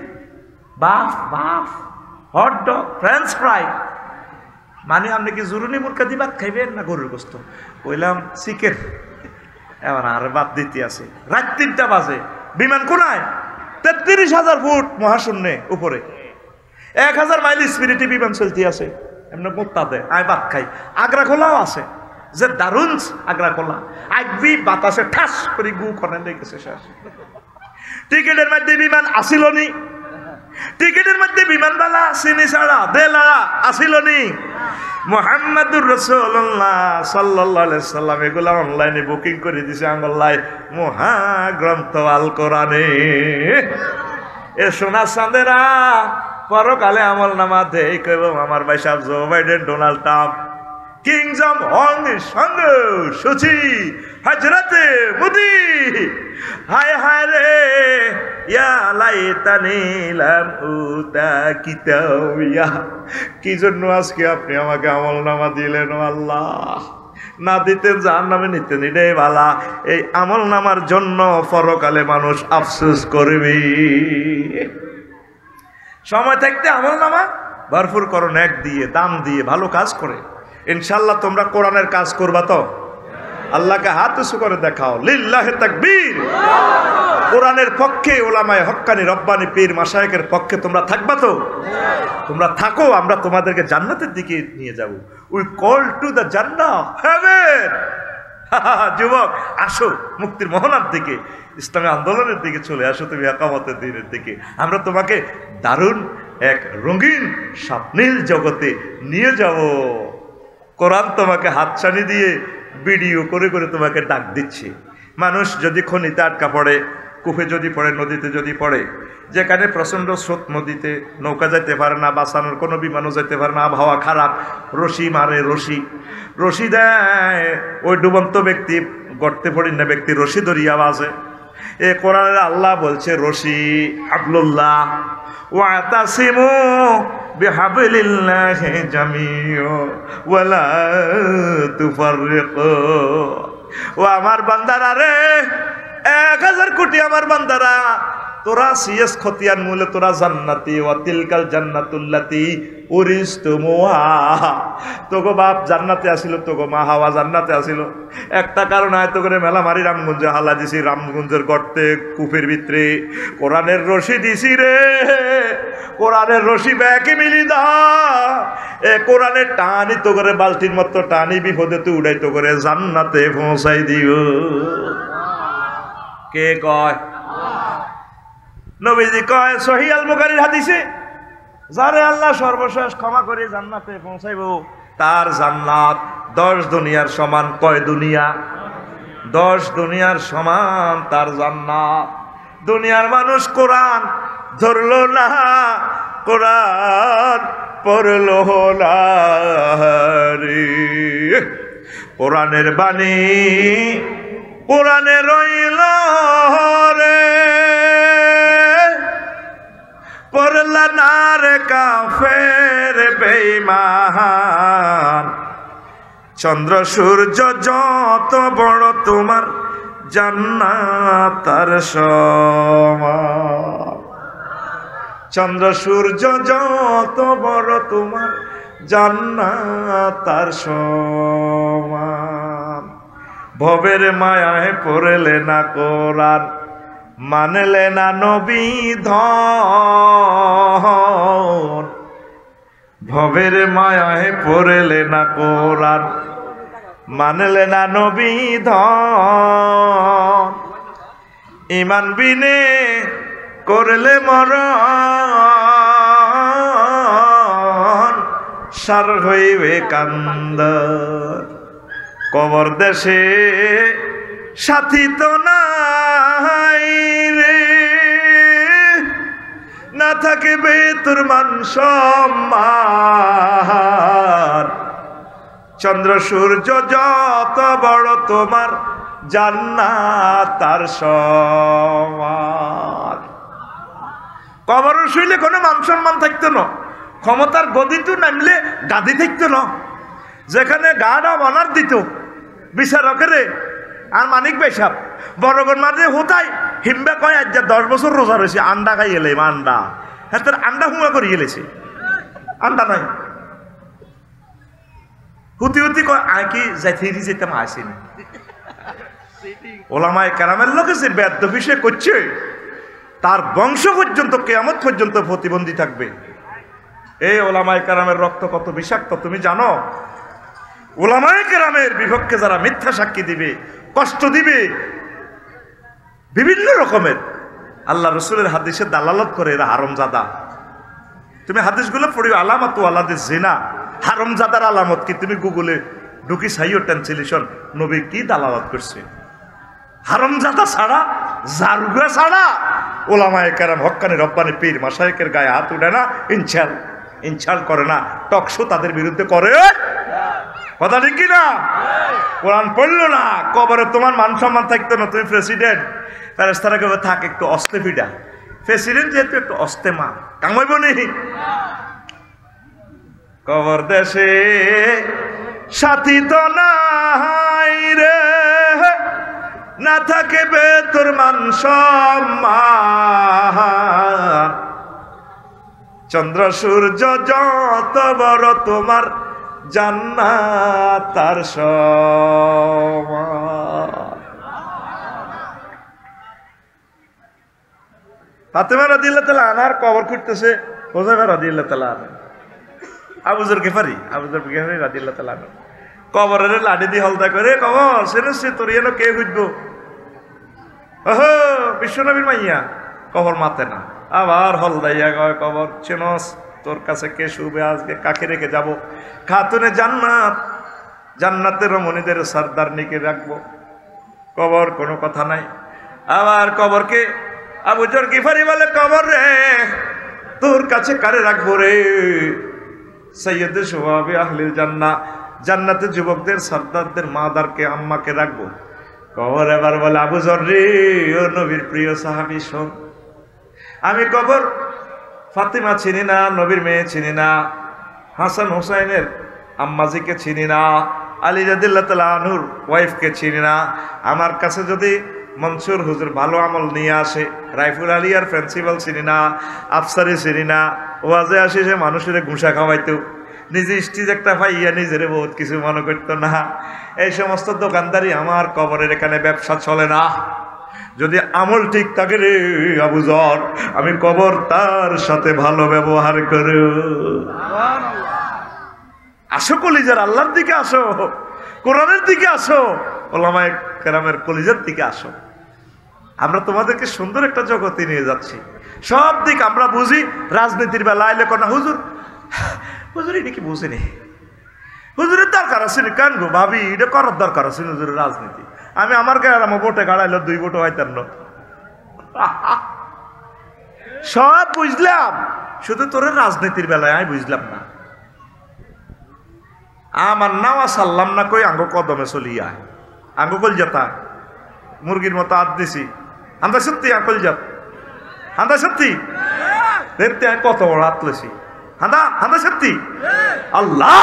বাফ বাফ, হট ডগ, ফ্রেঞ্চ ফ্রাই। মানে আপনি কি জরুরি মুরগা দিয়ে ভাত খাইবেন না গরুর গোস্ত? কইলাম চিকেন। এবার আর বাদ দিতে আছে, রাত 3টা বাজে, বিমান কোনায় 33,000 ফুট মহাশূন্যে উপরে, 1000 মাইল স্পিরিটে বিমান চলতে আছে। এমনি মোত্তা দেয়, আয় ভাত খাই। আগ্রা খোলাও আছে, যে দারুণ আগ্রা খোলা, আগবি বাতাসে ঠাস করে গু কনে লেগেছে শেষ। টিকিটের মধ্যে বিমান আসিল নি, টিকিটের মধ্যে বিমানবালা চিনি ছাড়া দেলাড়া আসিল নি। মুহাম্মাদুর রাসূলুল্লাহ সাল্লাল্লাহু আলাইহি সাল্লাম এগুলা অনলাইনে বুকিং করে দিছে আঙ্গল্লায় মহাগ্রন্থ আল কোরআনে। এ সোনা চাঁদেরা পরকালে আমলনামা দেই কইব আমার ভাই সাহেব জো বাইডেন, ডোনাল্ড ট্রাম্প, কিংডম অঙ্গের সঙ্গে সুচি হজরতে মোদি। হায় হায় রে ইয়া লাইতানি লাম উতা কিতাবিয়া। কি জন্য আজকে আপনি আমাকে আমলনামা দিলেন আল্লাহ? না দিতেন জাহান্নামে নিতেন, এটাই বালা। এই আমলনামার জন্য পরকালে মানুষ আফসোস করবে। সময় থাকতে আমলনামা ভরপুর করো, নেক দিয়ে, দাম দিয়ে, ভালো কাজ করে। ইনশাল্লাহ তোমরা কোরআনের কাজ করবা তো? আল্লাহকে হাত উঁচু করে দেখাও, লিল্লাহে তাকবীর। কোরআনের পক্ষে ওলামায়ে হক্কানি রব্বানি পীর মাশায়েখের পক্ষে তোমরা থাকবা তো? তোমরা থাকো, আমরা তোমাদেরকে জান্নাতের দিকে নিয়ে যাব। We call to the Jannah, haven. যুবক আসো মুক্তির মোহনার দিকে, ইসলামী আন্দোলনের দিকে চলে আসো, তুমি একামতের দিনের দিকে। আমরা তোমাকে দারুণ এক রঙিন স্বপ্নীল জগতে নিয়ে যাব। কোরআন তোমাকে হাতছানি দিয়ে ভিডিও করে করে তোমাকে ডাক দিচ্ছে। মানুষ যদি খনিতে আটকা পড়ে, কূপে যদি পড়ে, নদীতে যদি পড়ে, যেখানে প্রচণ্ড স্রোত, নদীতে নৌকা যেতে পারে না, বাঁচানোর কোনো বিমানও যেতে পারে না, আবহাওয়া খারাপ, রশি মারে, রশি দেয়, ওই ডুবন্ত ব্যক্তি, গর্তে পড়ি না ব্যক্তি রশি ধরিয়া বাজে। এ কোরআনের আল্লাহ বলছে রশি হাবলুল্লাহ ওয়াতাসিমু বিহাবলিল্লাহি জামিউ ওয়ালা তুফাররিকু। ও আমার বান্দারা রে, 1000 কোটি আমার বান্দারা, তোরা সিএস খতিয়ান মূলে তোরা জান্নাতি ওয়া তিলকাল জান্নাতুল্লাতি উরিস্তুমুহা। তোগো বাপ জান্নাতে আসিল, তোগো মা হাওয়া জান্নাতে আসিল। একটা কারণ আয়তো করে মেলা মারি রামগঞ্জে হালা দিছি, রামগঞ্জের গর্তে কূপের ভিতরে কোরআনের রশি দিছি রে, কোরআনের রশি ব্যাকে মিলি দা। এ কোরআনের টানি তো করে বালতির মতো টানি বিপদে তো উড়াই তো করে জান্নাতে পৌঁছাই দিও। কে কয়? নবীজি কয় সহিহ আল বুখারীর হাদিসে, যারে আল্লাহ সর্বশেষ ক্ষমা করে জান্নাতে পৌঁছাইব তার জান্নাত 10 দুনিয়ার সমান। কয় দুনিয়া? 10 দুনিয়ার সমান তার জান্নাত। দুনিয়ার মানুষ কোরআন ধরলো না, কোরআন পড়লো না রে। কোরআনের বাণী কোরআনে রইল রে, পড়লা না রে কাফের বেঈমান। চন্দ্র সূর্য যত বড় তোমার জান্নাত তার সমান। চন্দ্র সূর্য যত বড় তোমার জান্নাত তার সমান। ভবের মায়ায় পড়লে না কোরআন, মানলে না নবী ধন। ভবের মায়ায় পড়লে না কোরআন, মানলে না নবী ধন। ইমান বিনে করলে মরণ, সার হইবে কান্দন। কবর দেশে সাথী তো নাই রে, না থাকিবে তোর মান সম্মান। চন্দ্র সূর্য যত বড় তোমার জান্নাত তার সমান। কবর শুইলে কোনো মান সম্মান থাকতো না, ক্ষমতার গদিতে নামলে গাদি থাকতো না। যেখানে গাডা বানার দিত বিচারকেরে আর মানিক বেশাব বড়গণ মাঝে হোতাই হিমবে কয় আজ 10 বছর রোজা রয়েছে, আন্ডা খাই এলে আন্ডা, হ্যাঁ তোর আন্ডা হুমা করে এলেছে, আন্ডা নাই। হুতি হুতি কয় আয় কি যাইতে যেতাম আসেনি। ওলামায়ে কেরামের লোকে যে বেদ্যপি সে করছে তার বংশ পর্যন্ত কিয়ামত পর্যন্ত প্রতিবন্ধী থাকবে। এই ওলামায়ে কেরামের রক্ত কত বিষাক্ত তুমি জানো? ওলামায়ে কেরামের বিপক্ষে যারা মিথ্যা সাক্ষী দিবে, কষ্ট দিবে, বিভিন্ন রকমের আল্লাহ রসুলের হাদিসে দালালত করে, এরা হারামজাদা। তুমি হাদিসগুলো পড়িও, আলামাতু ওয়ালাদিস জিনা, হারামজাদার আলামত কি? তুমি গুগলে ঢুকি সাইও ট্রান্সলেশন, নবী কি দালালত করছে। হারামজাদা ছাড়া, জারুগা ছাড়া ওলামায়ে কেরাম হক্কানি রব্বানি পীর মাশায়েখের গায়ে হাত উঠে না, ইনশাল করে না, টকশো তাদের বিরুদ্ধে করে। কথা ঠিক কিনা? কোরআন পড়লো না, কবরে তোমার মান সম্মান থাকতো না। তুমি প্রেসিডেন্ট, ফেরেশতারা কেবল থাক একটু অস্তে ফিডা, প্রেসিডেন্ট যেহেতু একটু অস্তে মা কামাইব নি। কবর দেশে সাথী তো নাই রে, না থাকিবে তোর মান সম্মান। চন্দ্র সূর্য যত বড় তোমার জান্নাত তার সমান। ফাতেমা রাদিয়াল্লাহু তাআলা আনহার কবর খুঁড়তেছে হুযায়ফা রাদিয়াল্লাহু তাআলা আনহু, আবু যর গিফারি রাদিয়াল্লাহু তাআলা আনহু কবরের লাঠি দিয়ে হলদা করে, কবর সেরে তোর এনো কে খুঁজবো? ওহো বিশ্বনবীর মাইয়া, কবর মাতে না। আবার হলদাইয়া কয়, কবর চেনস, তোর কাছে কে শুবে আজকে, কাকে রেখে যাব? খাতুনে জান্নাত, জান্নাতের রমণীদের সর্দার নিকে রাখবো। কবর কোনো কথা নাই। আবার কবরকে আবু যর গিফারি বলে, কবর রে তোর কাছে কারে রাখবো রে? সৈয়দে শুবাবে আহলিল জান্নাহ, জান্নাতের যুবকদের সর্দারদের মাদারকে আম্মাকে রাখবো। কবর এবার বলে, আবু যর রে, ও নবীর প্রিয় সাহাবী শোন, আমি কবর ফাতিমা চিনি না, নবীর মেয়ে চিনি না, হাসান হুসাইনের আম্মাজিকে চিনি না, আলী রাদিয়াল্লাহু তাআলা আনহুর ওয়াইফকে চিনি না। আমার কাছে যদি মনসুর হুজুর ভালো আমল নিয়ে আসে, রাইফুল আলী আর প্রিন্সিপাল চিনি না, আফসারি চিনি না, ওয়াজে আসে সে মানুষের ঘুষা খাওয়াইতো, নিজে স্টিজ একটা পাইয়া নিজের বহুত কিছু মনে করতো না। এই সমস্ত দোকানদারি আমার কবরের এখানে ব্যবসা চলে না। যদি আমল ঠিক থাকে রে আবু যর, আমি কবর তার সাথে ভালো ব্যবহার করো। আসো কলিজার আল্লাহর দিকে আসো, কোরআনের দিকে আসো, ওলামায়ে কেরামের কলিজার দিকে আসো। আমরা তোমাদেরকে সুন্দর একটা জগতে নিয়ে যাচ্ছি। সব দিক আমরা বুঝি। রাজনীতির বেলা আইলে কোন হুজুর, হুজুর এটা কি বুঝিনি, হুজুরের দরকার আছে কেন গো ভাবি, এটা করার দরকার আছে হুজুরের রাজনীতি। আমি আমার গাড়ালাম ভোটে গাড়াইলো 2 ভোটে হইতেন না। সব বুঝলাম, শুধু তোর রাজনীতির বেলায় আমি বুঝলাম না। আমার নাওয়া সাল্লাম না কই আঙ্গ কদমে চলিয়া আঙ্গ কলজাতা মুরগির মতো হাত দিছি। আন্দা সত্যি আকল যাত, আন্দা সত্যি দেখতে কত বড় হাত লেছি। হাঁদা হাঁদা সত্যি। আল্লাহ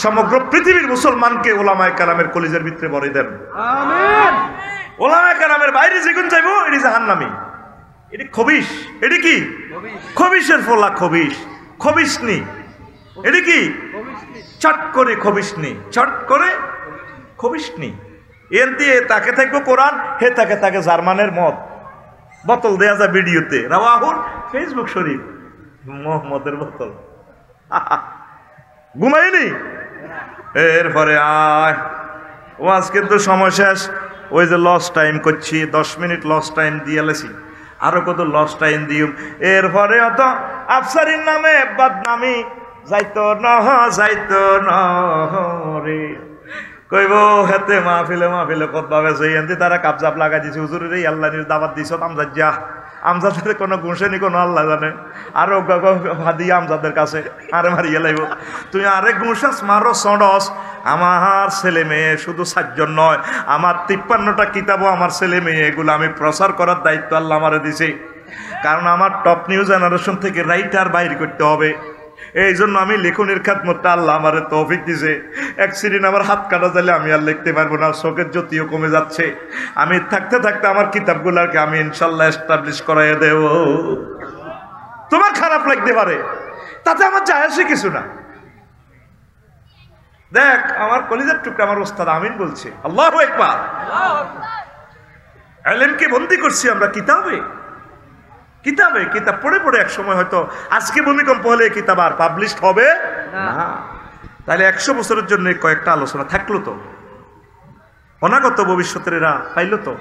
সমগ্র পৃথিবীর মুসলমানকে ওলামায়ে কেরামের কলিজার ভিতরে ভরে দেন। আমিন। ওলামায়ে কেরামের বাইরে যেগুন যাইবো এটি জাহান্নামী, এটি খবিশ। এটি কি খবিশের ফলা, খবিশ খবিশনি। এটি কি চট করে খবিশনি, চট করে খবিশনি। এর দিয়ে তাকে থাকবো কোরআন, হে তাকে তাকে জার্মানের মদ বোতল দেয়া যায় ভিডিওতে, রাওয়াহুল ফেসবুক শরীফ মোহাম্মদের বোতল। ঘুমাইনি। এরপরে আয় ওয়াজ কিন্তু সময় শেষ। ওই যে লস টাইম করছি, 10 মিনিট লস টাইম দিয়ে লেছি, আরো কত লস টাইম দিম। এরপরে অত আফসারির নামে বদনামি যাইতো যাইতো রে কইব হেতে মাহফিলে কতভাবে জয়ন্তী তারা কাপজাপ লাগাই দিছে। হুজুরের এই আল্লাহ দাবাত দিছ আমজাদ যা, আমজাদের কোনো গুণসেনি কোনো আল্লাহ জানে। আরো হাদি আমজাদের কাছে আরে মারিয়ে লাইব। তুই আরে গুণসাস মারো সডস। আমার ছেলে মেয়ে শুধু 7 জন নয়, আমার 53টা কিতাবও আমার ছেলে মেয়ে, এগুলো আমি প্রচার করার দায়িত্ব আল্লাহ আমারে দিছে। কারণ আমার টপ নিউ জেনারেশন থেকে রাইটার বাইর করতে হবে। এই জন্য আমি লেখনের খাদমতটা আল্লাহ আমারে তৌফিক দিছে। এক সিরিন আমার হাত কাটা যাইলে আমি আর লিখতে পারবো না, চোখের জ্যোতিও কমে যাচ্ছে। আমি থাকতে থাকতে আমার কিতাবগুলোকে আমি ইনশাল্লাহ এস্টাবলিশ করাইয়া দেব। তোমার খারাপ লাগতে পারে, তাতে আমার যায় আসে কিছু না। দেখ আমার কলিজার টুকরা আমার ওস্তাদ আমিন বলছে আল্লাহু আকবার। ইলমকে বন্দী করছি আমরা কিতাবে, কিতাবে কিতাব পড়ে পড়ে এক সময় হয়তো আজকে ভূমিকম্প হলে কিতাব আর পাবলিশ হবে না। তাহলে 100 বছরের জন্য কয়েকটা আলোচনা থাকলো তো, অনাগত ভবিষ্যতের এরা পাইল তো।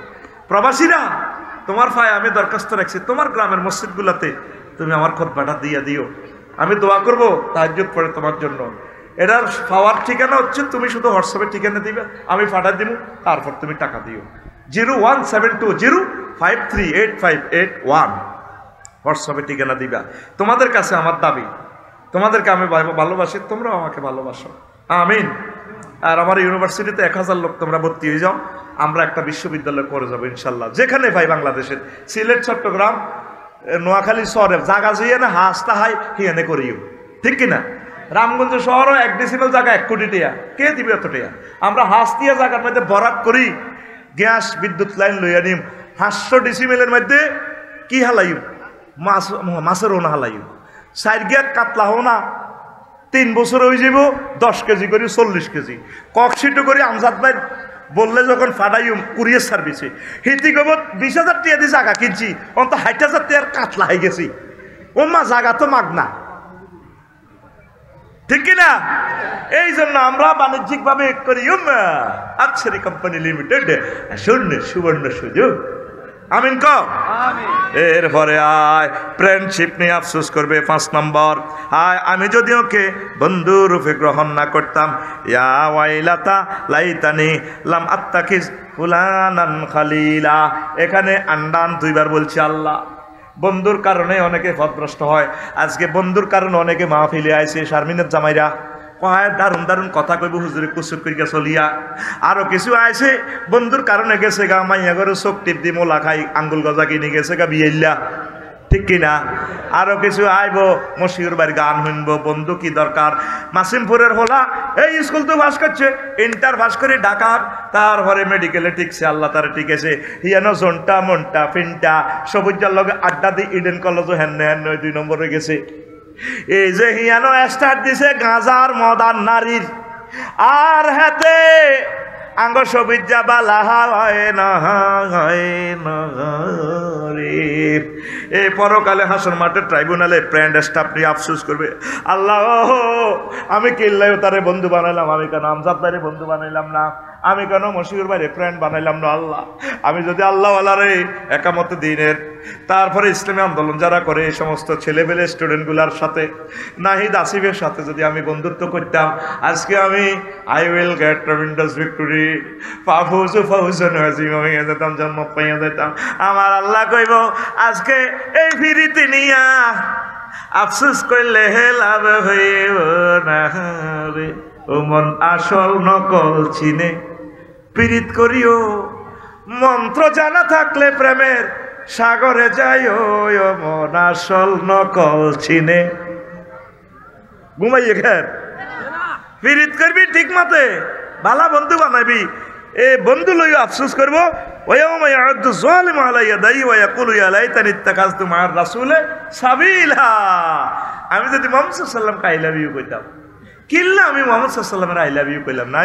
প্রবাসীরা তোমার পায়ে আমি দরখাস্ত রাখছি, তোমার গ্রামের মসজিদগুলোতে তুমি আমার খুতবাটা দিয়ে দিও, আমি দোয়া করব তাহাজ্জুদ পড়ে তোমার জন্য। এটার পাওয়ার ঠিকানা হচ্ছে তুমি শুধু হোয়াটসঅ্যাপের ঠিকানা দিবে, আমি পাঠা দিব, তারপর তুমি টাকা দিও। 01720538581 হোয়াটসঅ্যাপে ঠিকানা দিবা। তোমাদের কাছে আমার দাবি, তোমাদেরকে আমি ভালোবাসি, তোমরাও আমাকে ভালোবাসো। আমিন। আর আমার ইউনিভার্সিটিতে 1000 লোক তোমরা ভর্তি হয়ে যাও, আমরা একটা বিশ্ববিদ্যালয় করে যাবো ইনশাল্লাহ। যেখানে ভাই বাংলাদেশের সিলেট, চট্টগ্রাম, নোয়াখালী শহরে জায়গা যেয়ে না হাসতা হাই হিয়ানে করিও, ঠিক কিনা? রামগঞ্জ শহরও 1 ডেসিমেল জায়গা 1 কোটি টাকা, কে দিবে এত টাকা? আমরা হাসতিয়া জায়গার মধ্যে বরাদ করি, গ্যাস বিদ্যুৎ লাইন লইয়া নিম। 500 ডেসিমেলের মধ্যে কি হালাইম? মাছের ওনা হালাইম। 4 গিয়ার কাতলা হোনা 3 বছর হয়ে যাব 10 কেজি করে 40 কেজি। ককশিটো করে আমজাদ ভাই বললে যখন ফাটাইম কুরিয়ার সার্ভিসে হিতি কব 20,000 টাকা দিয়ে জায়গা কিনছি, অন্ত 60,000 টাকার কাতলা হয়ে গেছি। ও মা জায়গা তো মাগনা, ঠিক কিনা? এই জন্য আমরা বাণিজ্যিক ভাবে করি আচ্ছারি কোম্পানি লিমিটেড সুবর্ণ সুযোগ। আমিন কও। এরপরে আয় ফ্রেন্ডশিপ নিয়ে আফসোস করবে 5 নম্বর। আয় আমি যদি ওকে বন্ধু রূপে গ্রহণ না করতাম, ইয়া ওয়াইলাতা লাইতানি লাম আত্তাকিজ ফুলানান খালিলা। এখানে আন্ডান 2 বার বলছি আল্লাহ। বন্ধুর কারণে অনেকে পথভ্রষ্ট হয়। আজকে বন্ধুর কারণে অনেকে মাহফিলে আইছে, শারমিনের জামাইরা কয় দারুণ দারুণ কথা কইব হুজুরে কুসুর করিয়া চলিয়া। আরো কিছু আইছে বন্ধুর কারণে গেছে গা মাইয়া ঘরে চোখ টিপ দি মোলা খাই আঙ্গুল গজা কিনে গেছে গা বিয়েল্লা। ঠিক কিনা? আরো কিছু আইব, মশিউর বাড়ি গান শুনবো, বন্ধু কি দরকার। মাসিমপুরের হলা এই স্কুল তো পাস করছে, ইন্টার পাস করে ঢাকার, তারপরে মেডিকেলে টিকছে, আল্লাহ তারা টিকেছে। হিয়ানো জন্টা মন্টা ফিনটা সবুজার লগে আড্ডা দি ইডেন কলেজও হেন 2 নম্বরে গেছে। এই যে হিয়ানো স্টার্ট দিছে গাঁজার মদার নারীর, আর হাতে আঙ্গ সবিজ্জা বালা হয় না রে। এই পরকালে হাসন মাঠের ট্রাইব্যুনালে প্র্যান্ড স্টাফ নিয়ে আফসোস করবে, আল্লাহ আমি কিল্লাই তারে বন্ধু বানাইলাম, আমি কেন আমজাদ ভাইরে বন্ধু বানাইলাম না, আমি কেন মশিউর ভাইরে ফ্রেন্ড বানাইলাম না। আল্লাহ আমি যদি আল্লাহ আল্লাহরে একামত দিনের, তারপরে ইসলামী আন্দোলন যারা করে এই সমস্ত ছেলেবেলে স্টুডেন্টগুলার সাথে, নাহিদ আসিফের সাথে যদি আমি বন্ধুত্ব করতাম, আজকে আমি I will get tremendous victory, ফাউজন হয়ে যেতাম, জন্ম পাইয়া যেতাম। আমার আল্লাহ কইব আজকে এই ফিরিতে নিয়া আফসোস করলে লাভ হইব না রে। ও মন আসল নকল চিনে পীড়িত করিও, মন্ত্র জানা থাকলে প্রেমের সাগরে যাইও। ও মন আসল নকল চিনে ঘুমাইয়ে ঘের পীড়িত করবি ঠিক মতে, ভালা বন্ধু বানাবি। এ বন্ধু লই আফসোস করবো, আমি যদি মোহাম্মদ সাল্লামকে আই লাভ ইউ কইতাম, কিল্লা আমি মোহাম্মদ সাল্লামের আই লাভ ইউ কইলাম না,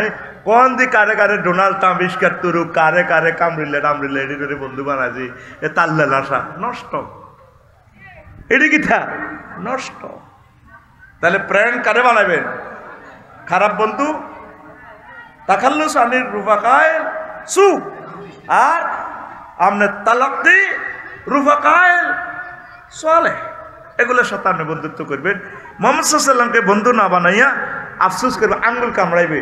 কোন দি কারে কারে ডোনাল্ড ট্রাম্প ইস্কার তুরুক, কারে কারে কামড়িলে রামড়িলে এটি করে বন্ধু বানাজি, এ তাল্লা নাশা নষ্ট, এটি কি থা নষ্ট। তাহলে প্রেম কারে বানাবেন? খারাপ বন্ধু, তাকাল্লুস আনির রুফাকায় সুখ, আর আমনে তালাক্কি রুফাকায় সালেহ, এগুলোর সাথে আপনি বন্ধুত্ব করবেন। মোহাম্মদ সাল্লামকে বন্ধু না বানাইয়া আফসোস করবে, আঙ্গুল কামড়াইবে।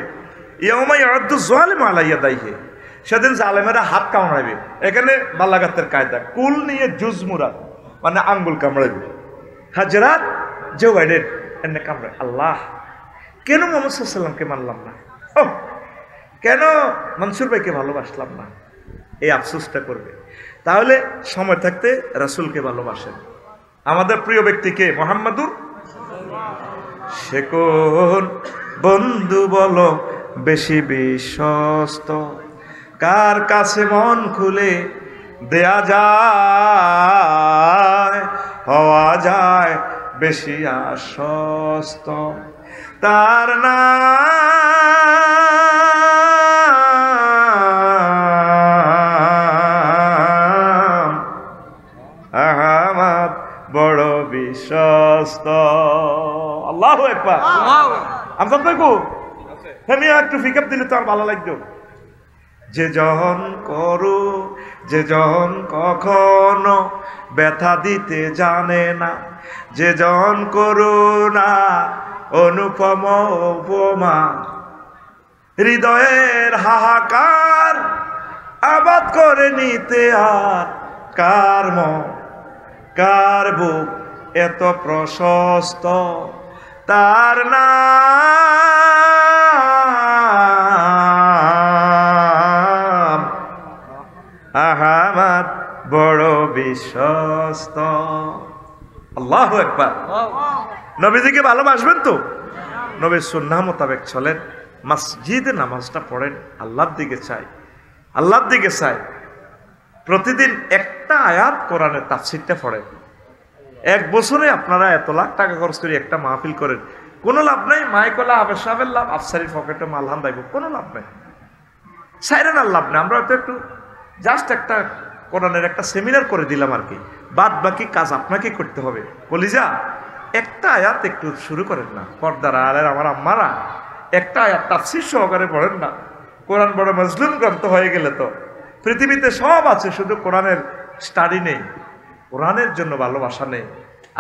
ইয়াউমাই আদু যালিম আলাইয়া দাইহে, সেদিন জালেমেরা হাত কামড়াইবে। এখানে বালাগাতের কায়দা, কুল নিয়ে জুজ মুরাদ মানে আঙ্গুল কামড়াইবে। হাজরাত জোগাইডের এনে কামড়ায়, আল্লাহ কেন মোহাম্মদ সাল্লামকে মানলাম না, ও কেন মনসুর ভাইকে ভালোবাসলাম না, এই আফসোসটা করবে। তাহলে সময় থাকতে রাসূলকে ভালোবাসেন। আমাদের প্রিয় ব্যক্তিকে মুহাম্মাদুর, সে কোন বন্ধু বলো বেশি বিশ্বস্ত, কার কাছে মন খুলে দেয়া যায়, হওয়া যায় বেশি আশ্বস্ত, তার নাম আহমদ বড় বিশ্বস্ত। আল্লাহু আকবার। আমজাদ ভাই কো আমি একটু পিকআপ দিলে তো আর ভালো লাগতো। যে জন করো, যে জন কখনো ব্যথা দিতে জানে না, যে জন করো না অনুপম উপমা, হৃদয়ের হাহাকার আবাদ করে নিতে আর কার মন কার বুক এত প্রশস্ত, তার নাম আহমদ বড় বিশ্বস্ত। আল্লাহু আকবার। নবীজিকে ভালোবাসবেন তো, নবীর সুন্নাহ মোতাবেক চলেন, মসজিদে নামাজটা পড়েন, আল্লাহর দিকে চাই, আল্লাহর দিকে চাই। প্রতিদিন একটা আয়াত কোরআনের তাফসীরটা পড়েন। 1 বছরে আপনারা এত লাখ টাকা খরচ করে একটা মাহফিল করেন, কোনো লাভ নাই। মাইকলা আবেশ সাহেবের লাভ, আফসারির পকেটে মালহান দাইব, কোনো লাভ নাই। সাইরেনার লাভ নেই। আমরা তো একটু জাস্ট একটা কোরআনের একটা সেমিনার করে দিলাম আর কি, বাদ বাকি কাজ আপনাকে করতে হবে। কলিজা একটা আয়াত একটু শুরু করেন না, পর্দার আলের আমার আম্মারা একটা আয়াত তাফসীর সহকারে পড়েন না। কোরআন বড় মজলুম গ্রন্থ হয়ে গেলে তো পৃথিবীতে সব আছে, শুধু কোরআনের স্টাডি নেই, কোরআনের জন্য ভালোবাসা নেই।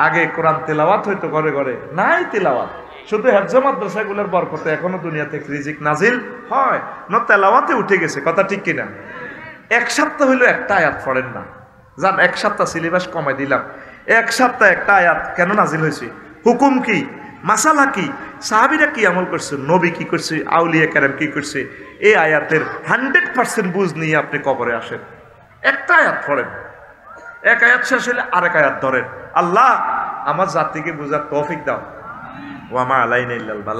আগে কোরআন তেলাওয়াত হইতো ঘরে ঘরে, নাই তেলাওয়াত, শুধু হেফজ মাদ্রাসাগুলোর বরকতে এখনো দুনিয়াতে রিজিক নাজিল হয় না, তেলাওয়াতে উঠে গেছে। কথা ঠিক কিনা? 1 সপ্তাহ হইলো একটা আয়াত পড়েন না, যান 1 সপ্তাহ সিলেবাস কমাই দিলাম। 1 সপ্তাহ একটা আয়াত কেন নাজিল হয়েছে, হুকুম কি, মাসালা কি, সাহাবীরা কি আমল করছে, নবী কি করছে, আউলিয়া কেরাম কি করছে, এই আয়াতের 100% বুঝ নিয়ে আপনি কবরে আসেন। একটা আয়াত পড়েন, এক আয়াত শেষ হলে আরেক আয়াত ধরেন। আল্লাহ আমার জাতিকে বুঝার তৌফিক দাও। ওয়া মা আলাইনা ইল্লাল বালাগ।